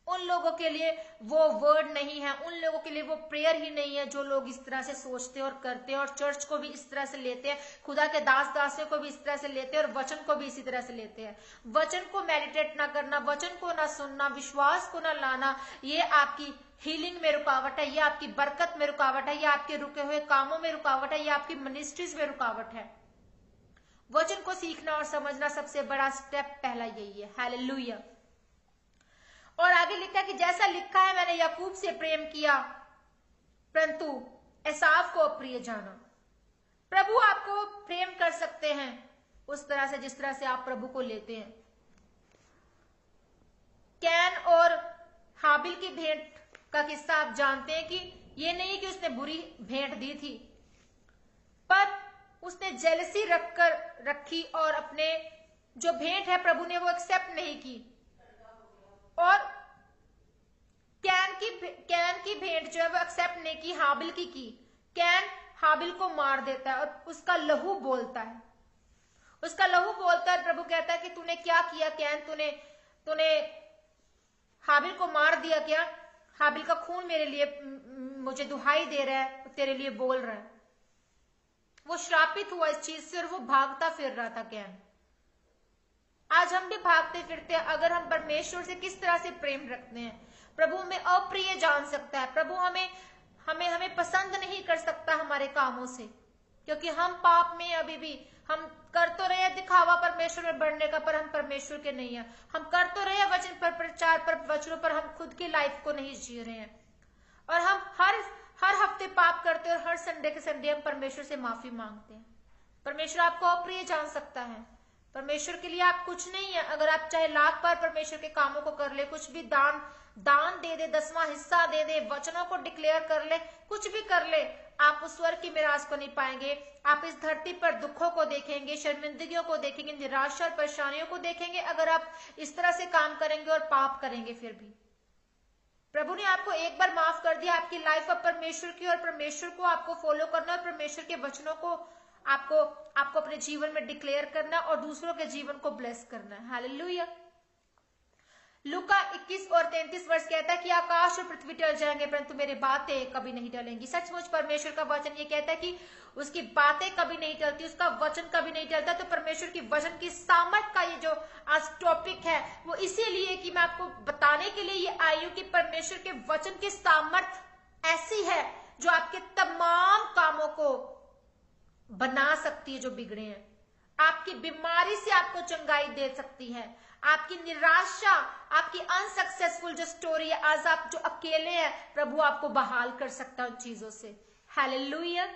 उन लोगों के लिए वो वर्ड नहीं है, उन लोगों के लिए वो प्रेयर ही नहीं है जो लोग इस तरह से सोचते हैं और करते हैं और चर्च को भी इस तरह से लेते हैं, खुदा के दास दासियों को भी इस तरह से लेते हैं और वचन को भी इसी तरह से लेते हैं। वचन को मेडिटेट ना करना, वचन को ना सुनना, विश्वास को ना लाना, ये आपकी हीलिंग में रुकावट है, ये आपकी बरकत में रुकावट है, ये आपके रुके हुए कामों में रुकावट है, ये आपकी मिनिस्ट्रीज में रुकावट है। वचन को सीखना और समझना सबसे बड़ा स्टेप पहला यही है। हालेलुया। और आगे लिखा है कि जैसा लिखा है, मैंने याकूब से प्रेम किया परंतु एसाव को अप्रिय जाना। प्रभु आपको प्रेम कर सकते हैं उस तरह से जिस तरह से आप प्रभु को लेते हैं। कैन और हाबिल की भेंट का किस्सा आप जानते हैं कि ये नहीं कि उसने बुरी भेंट दी थी, पर उसने जेलसी रखी और अपने जो भेंट है प्रभु ने वो एक्सेप्ट नहीं की। और कैन की भेंट जो है वो एक्सेप्ट नहीं की, हाबिल की। कैन हाबिल को मार देता है और उसका लहू बोलता है, उसका लहू बोलता है। प्रभु कहता है कि तूने क्या किया कैन, तूने हाबिल को मार दिया क्या? हाबिल का खून मेरे लिए मुझे दुहाई दे रहा है, तेरे लिए बोल रहा है। वो श्रापित हुआ इस चीज से और वो भागता फिर रहा था कैन। आज हम भी भागते फिरते हैं। अगर हम परमेश्वर से किस तरह से प्रेम रखते हैं, प्रभु हमें अप्रिय जान सकता है, प्रभु हमें पसंद नहीं कर सकता हमारे कामों से, क्योंकि हम पाप में अभी भी हम कर तो रहे दिखावा परमेश्वर में बढ़ने का, पर हम परमेश्वर के नहीं है। हम कर तो रहे वचन पर प्रचार पर, वचनों पर हम खुद की लाइफ को नहीं जी रहे हैं। और हम हर हफ्ते पाप करते हैं और हर संडे के संडे हम परमेश्वर से माफी मांगते हैं। परमेश्वर आपको अप्रिय जान सकता है। परमेश्वर के लिए आप कुछ नहीं है। अगर आप चाहे लाख बार परमेश्वर के कामों को कर ले, कुछ भी दान दे दे, 10वां हिस्सा दे दे, वचनों को डिक्लेयर कर ले, कुछ भी कर ले, आप उस स्वर्ग की मिरास को नहीं पाएंगे। आप इस धरती पर दुखों को देखेंगे, शर्मिंदगियों को देखेंगे, निराशा और परेशानियों को देखेंगे अगर आप इस तरह से काम करेंगे और पाप करेंगे। फिर भी प्रभु ने आपको एक बार माफ कर दिया, आपकी लाइफ अब परमेश्वर की, और परमेश्वर को आपको फॉलो करना और परमेश्वर के वचनों को आपको अपने जीवन में डिक्लेयर करना और दूसरों के जीवन को ब्लेस करना है। हालेलुया। लूका 21 और 33 वर्ष कहता है कि आकाश और पृथ्वी टल जाएंगे परंतु मेरी बातें कभी नहीं टलेंगी। सचमुच परमेश्वर का वचन ये कहता है कि उसकी बातें कभी नहीं टलती, उसका वचन कभी नहीं टलता। तो परमेश्वर की वचन की सामर्थ का ये जो आज टॉपिक है वो इसीलिए कि मैं आपको बताने के लिए ये आई हूं कि परमेश्वर के वचन की सामर्थ ऐसी है जो आपके तमाम कामों को बना सकती है जो बिगड़े हैं। आपकी बीमारी से आपको चंगाई दे सकती है, आपकी निराशा, आपकी अनसक्सेसफुल जो स्टोरी है, आज आप जो अकेले हैं, प्रभु आपको बहाल कर सकता है उन चीजों से। हालेलुया।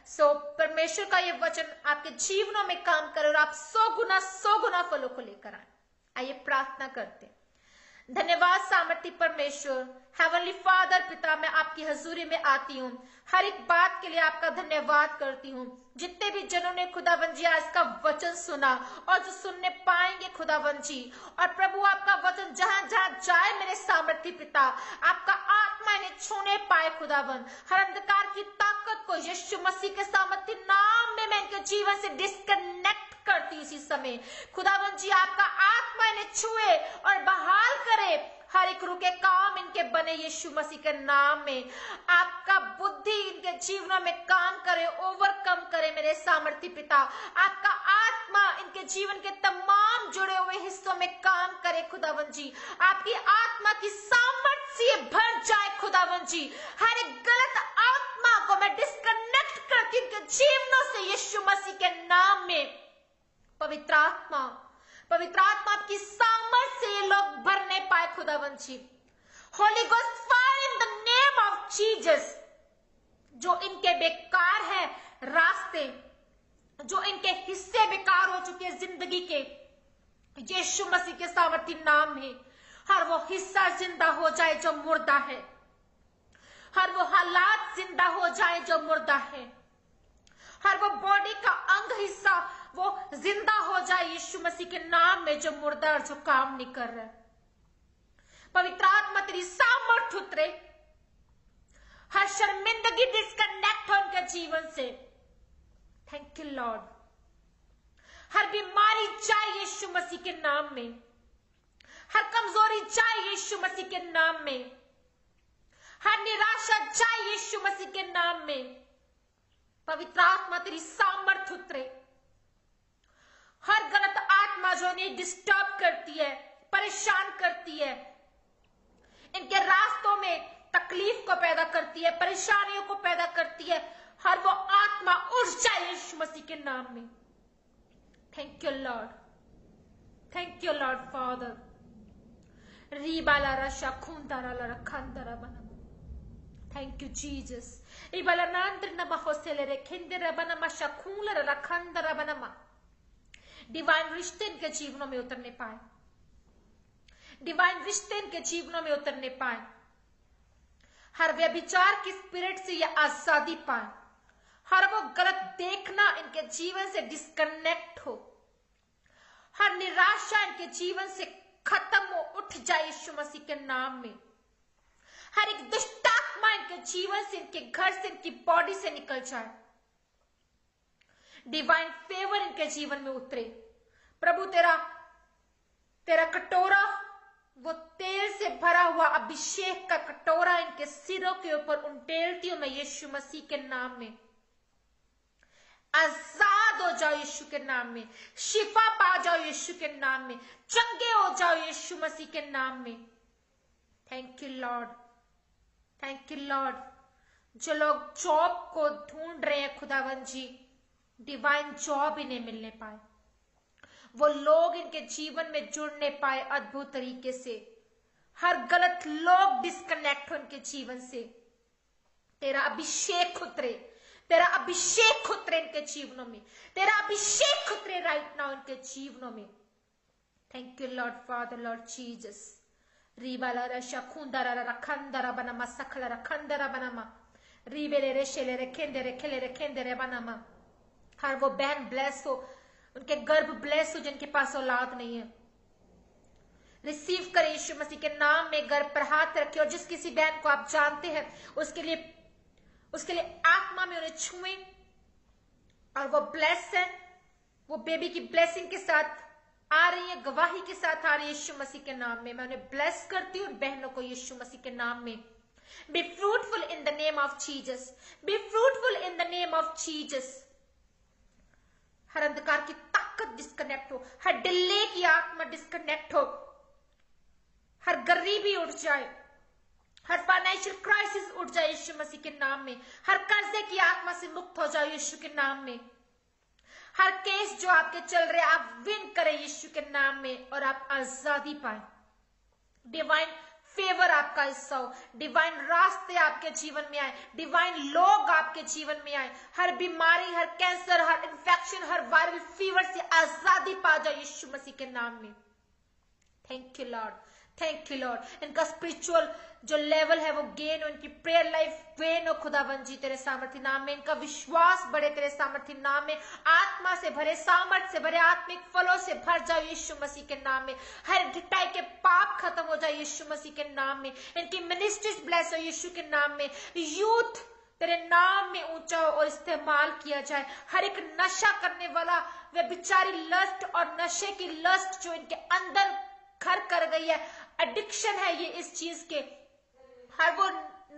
सो परमेश्वर का ये वचन आपके जीवनों में काम करे और आप 100 गुना फलों को लेकर आए। आइए प्रार्थना करते हैं। धन्यवाद सामर्थी परमेश्वर, हेवनली फादर, पिता, मैं आपकी हजूरी में आती हूँ। हर एक बात के लिए आपका धन्यवाद करती हूँ। जितने भी जनों ने खुदावन जी आज का वचन सुना और जो सुनने पाएंगे खुदावन जी, और प्रभु आपका वचन जहां जहां जाए मेरे सामर्थी पिता, आपका आत्मा इन्हें छूने पाए खुदावन। हर अंधकार की ताकत को यीशु मसीह के सामर्थी नाम में मैं इनके जीवन से डिस्कनेक्ट करती इसी समय। खुदावन जी आपका आत्मा इन्हें छुए और बहाल करे, हर एक रुके काम इनके बने यीशु मसीह के नाम में। आपका बुद्धि इनके जीवनों में काम करे, ओवरकम करे मेरे सामर्थी पिता। आपका आत्मा इनके जीवन के तमाम जुड़े हुए हिस्सों में काम करे खुदावन जी। आपकी आत्मा की सामर्थ से भर जाए खुदावन जी। हर एक गलत आत्मा को मैं डिस्कनेक्ट करती इनके जीवनों से यीशु मसीह के नाम में। पवित्र आत्मा आपकी सामर्थ से ये लोग भरने पाए खुदावन जी। Holy ghost fire in the name of Jesus. जो इनके बेकार है रास्ते, जो इनके हिस्से बेकार हो चुके हैं जिंदगी के, यीशु मसीह के सामर्थी नाम में हर वो हिस्सा जिंदा हो जाए जो मुर्दा है, हर वो हालात जिंदा हो जाए जो मुर्दा है, हर वो बॉडी का अंग हिस्सा वो जिंदा हो जाए यीशु मसीह के नाम में जो मुर्दा और जो काम नहीं कर रहा है। पवित्र आत्मा तेरी सामर्थ उतरे, हर शर्मिंदगी डिस्कनेक्ट हो उनके जीवन से। Thank you Lord. हर बीमारी जाए यीशु मसीह के नाम में, हर कमजोरी जाए यीशु मसीह के नाम में, हर निराशा जाए यीशु मसीह के नाम में। पवित्र आत्मा तेरी सामर्थ उतरे, हर गलत आत्मा जो इन्हें डिस्टर्ब करती है, परेशान करती है, इनके रास्तों में तकलीफ को पैदा करती है, परेशानियों को पैदा करती है, हर वो आत्मा उठ जाए यीशु मसीह के नाम में। Thank you lord, thank you lord father. रीबाला रशा खूंतारा रखंदरा बना। Thank you Jesus. रीबाला नांद्र नमा होसेले रे खिंदरा बना मशा खूंला रखंदरा बना। डिवाइन रिश्ते इनके जीवनों में उतरने पाए, डिवाइन रिश्ते इनके जीवनों में उतरने पाए, हर व्यभिचार की स्पिरिट से ये आजादी पाए, हर वो गलत देखना इनके जीवन से डिस्कनेक्ट हो, हर निराशा इनके जीवन से खत्म हो, उठ जाए यीशु मसीह के नाम में। हर एक दुष्ट आत्मा इनके जीवन से, इनके घर से, इनकी बॉडी से निकल जाए। डिवाइन फेवर इनके जीवन में उतरे। प्रभु तेरा कटोरा, वो तेल से भरा हुआ अभिषेक का कटोरा इनके सिरों के ऊपर उंडेलती हूं मैं यीशु मसीह के नाम में। आजाद हो जाओ यीशु के नाम में, शिफा पा जाओ यीशु के नाम में, चंगे हो जाओ यीशु मसीह के नाम में। Thank you lord, thank you Lord. जो लोग जॉब को ढूंढ रहे हैं खुदावन जी, डिवाइन जॉब इन्हें मिलने पाए, वो लोग इनके जीवन में जुड़ने पाए अद्भुत तरीके से, हर गलत लोग डिस्कनेक्ट हो इनके जीवन से। तेरा अभिषेक उतरे, तेरा अभिषेक उतरे इनके जीवनों में, तेरा अभिषेक उतरे राइट नाउ इनके जीवनों में। Thank you lord father, lord Jesus. रीबाला रशा खूंदारा रखंदरा बनमा सखला रखंदरा बनमा रीबेले रेशेले रेखेंदे रेखेले रेखेंदे रे बनमा। हर वो बहन ब्लेस हो, उनके गर्भ ब्लेस हो जिनके पास औलाद नहीं है। रिसीव करें यीशु मसीह के नाम में, गर्भ पर हाथ रखे, और जिस किसी बहन को आप जानते हैं उसके लिए आत्मा में उन्हें छुएं, और वो ब्लेस है, वो बेबी की ब्लेसिंग के साथ आ रही है, गवाही के साथ आ रही है यीशु मसीह के नाम में। मैं उन्हें ब्लेस करती हूँ बहनों को यीशु मसीह के नाम में। Be fruitful in the name of Jesus, be fruitful in the name of Jesus. हर अंधकार की ताकत डिस्कनेक्ट हो, हर डिले की आत्मा डिस्कनेक्ट हो, हर गरीबी उठ जाए, हर फाइनेंशियल क्राइसिस उठ जाए यीशु मसीह के नाम में, हर कर्जे की आत्मा से मुक्त हो जाए यीशु के नाम में। हर केस जो आपके चल रहे आप विन करें यीशु के नाम में, और आप आजादी पाए। डिवाइन फेवर आपका हिस्सा हो, डिवाइन रास्ते आपके जीवन में आए, डिवाइन लोग आपके जीवन में आए, हर बीमारी, हर कैंसर, हर इन्फेक्शन, हर वायरल फीवर से आजादी पा जाए यीशु मसीह के नाम में। Thank you lord, thank you Lord. इनका स्पिरिचुअल जो लेवल है वो गेन हो, इनकी प्रेयर लाइफ गेन हो खुदावन जी तेरे सामर्थ्य नाम में। इनका विश्वास बढ़े तेरे सामर्थ्य नाम में, आत्मा से भरे, सामर्थ से भरे, आत्मिक फलों से भर जाओ यीशु मसीह के नाम में। हर ढिठाई के पाप खत्म हो जाए यीशु मसीह के नाम में। इनकी मिनिस्ट्रीज ब्लेस हो यीशु के नाम में। यूथ तेरे नाम में ऊंचा हो और इस्तेमाल किया जाए। हर एक नशा करने वाला वे बेचारी लस्ट और नशे की लस्ट जो इनके अंदर घर कर गई है, एडिक्शन है ये इस चीज के, हर वो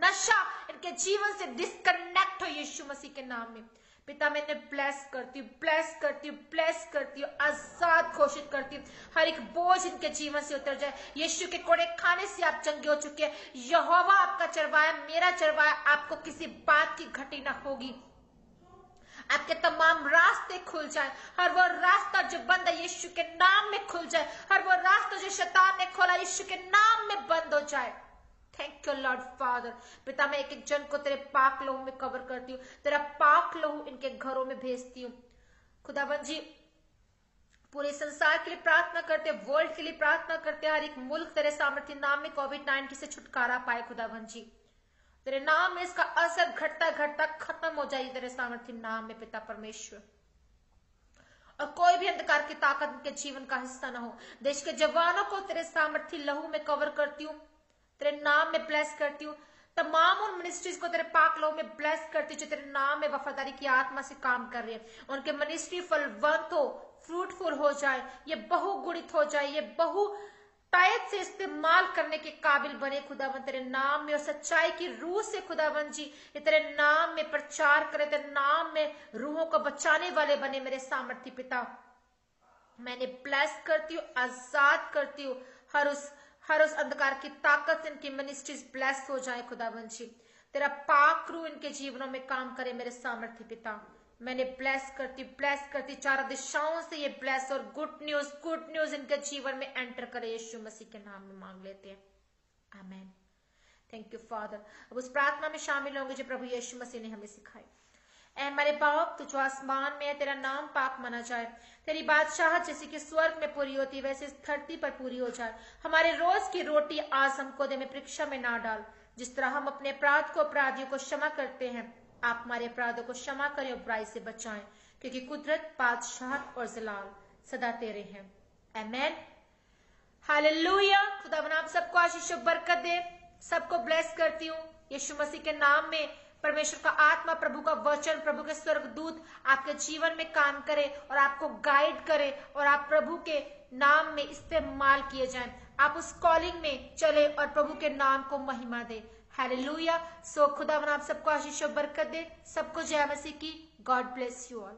नशा इनके जीवन से डिस्कनेक्ट हो यीशु मसीह के नाम में। पिता मैं इन्हें ब्लेस करती हूँ, ब्लेस करती हूँ, ब्लेस करती हूँ, आजाद घोषित करती हूँ। हर एक बोझ इनके जीवन से उतर जाए। यीशु के कोड़े खाने से आप चंगे हो चुके हैं। यहोवा आपका चरवाहा, मेरा चरवाहा, आपको किसी बात की घटी ना होगी। आपके तमाम रास्ते खुल जाए। हर वो रास्ता जो बंद है यीशु के नाम में खुल जाए। हर वो रास्ता जो शैतान ने खोला यीशु के नाम में बंद हो जाए। Thank you lord father. पिता मैं एक एक जन को तेरे पाक लहू में कवर करती हूँ, तेरा पाक लहू इनके घरों में भेजती हूँ। खुदावन जी पूरे संसार के लिए प्रार्थना करते, वर्ल्ड के लिए प्रार्थना करते, हर एक मुल्क तेरे सामर्थ्य नाम में कोविड-19 से छुटकारा पाए। खुदावन जी तेरे नाम में इसका असर घटता घटता खत्म हो जाए तेरे सामर्थ्य नाम में पिता परमेश्वर। और कोई भी अंधकार की ताकत उनके जीवन का हिस्सा ना हो। देश के जवानों को तेरे सामर्थ्य लहू में कवर करती हूँ। तेरे नाम में ब्लेस करती हूँ। तमाम उन मिनिस्ट्रीज को तेरे पाक लोग में ब्लेस करती हूँ जो तेरे नाम में वफादारी की आत्मा से काम कर रही है। उनके मिनिस्ट्री फलवंत हो, फ्रूटफुल हो जाए, ये बहुगुणित हो जाए, ये बहु तायत से इस्तेमाल करने के काबिल बने खुदावन तेरे नाम में, और सच्चाई की रूह से खुदावन जी ये तेरे नाम में प्रचार करे, तेरे नाम में रूहों को बचाने वाले बने मेरे सामर्थ्य पिता। मैंने ब्लेस करती हूँ, आजाद करती हूँ, हर उस अंधकार की ताकत से इनकी मिनिस्ट्रीज ब्लेस हो जाए खुदावन जी। तेरा पाक रूह इनके जीवनों में काम करे मेरे सामर्थ्य पिता। मैंने ब्लेस करती चारों दिशाओं से ये ब्लेस और गुड न्यूज इनके जीवन में एंटर करे, यीशु मसीह के नाम में मांग लेते हैं, आमेन। Thank you father. अब उस प्रार्थना में शामिल होंगे जो प्रभु यीशु मसीह ने हमें सिखाई। ऐ हमारे बाप तू जो आसमान में है, तेरा नाम पाक माना जाए, तेरी बादशाहत जैसे कि स्वर्ग में पूरी होती वैसे इस धरती पर पूरी हो जाए। हमारे रोज की रोटी आज हमको दे, में परीक्षा में ना डाल, जिस तरह हम अपने अपराधियों को क्षमा करते हैं, आप हमारे अपराधों को क्षमा करें और बुराई से बचाएं, क्योंकि कुदरत, बादशाहत और जलाल सदा तेरे हैं, आमेन। हालेलुया। खुदावन आप सबको आशीष और बरकत दे, सबको ब्लेस करती हूँ यीशु मसीह के नाम में। परमेश्वर का आत्मा, प्रभु का वचन, प्रभु के स्वर्गदूत आपके जीवन में काम करे और आपको गाइड करे और आप प्रभु के नाम में इस्तेमाल किए जाएं। आप उस कॉलिंग में चले और प्रभु के नाम को महिमा दे। हालेलुया। सो खुदावन आप सबको आशीष और बरकत दे, सबको जय मसीह की। God bless you all.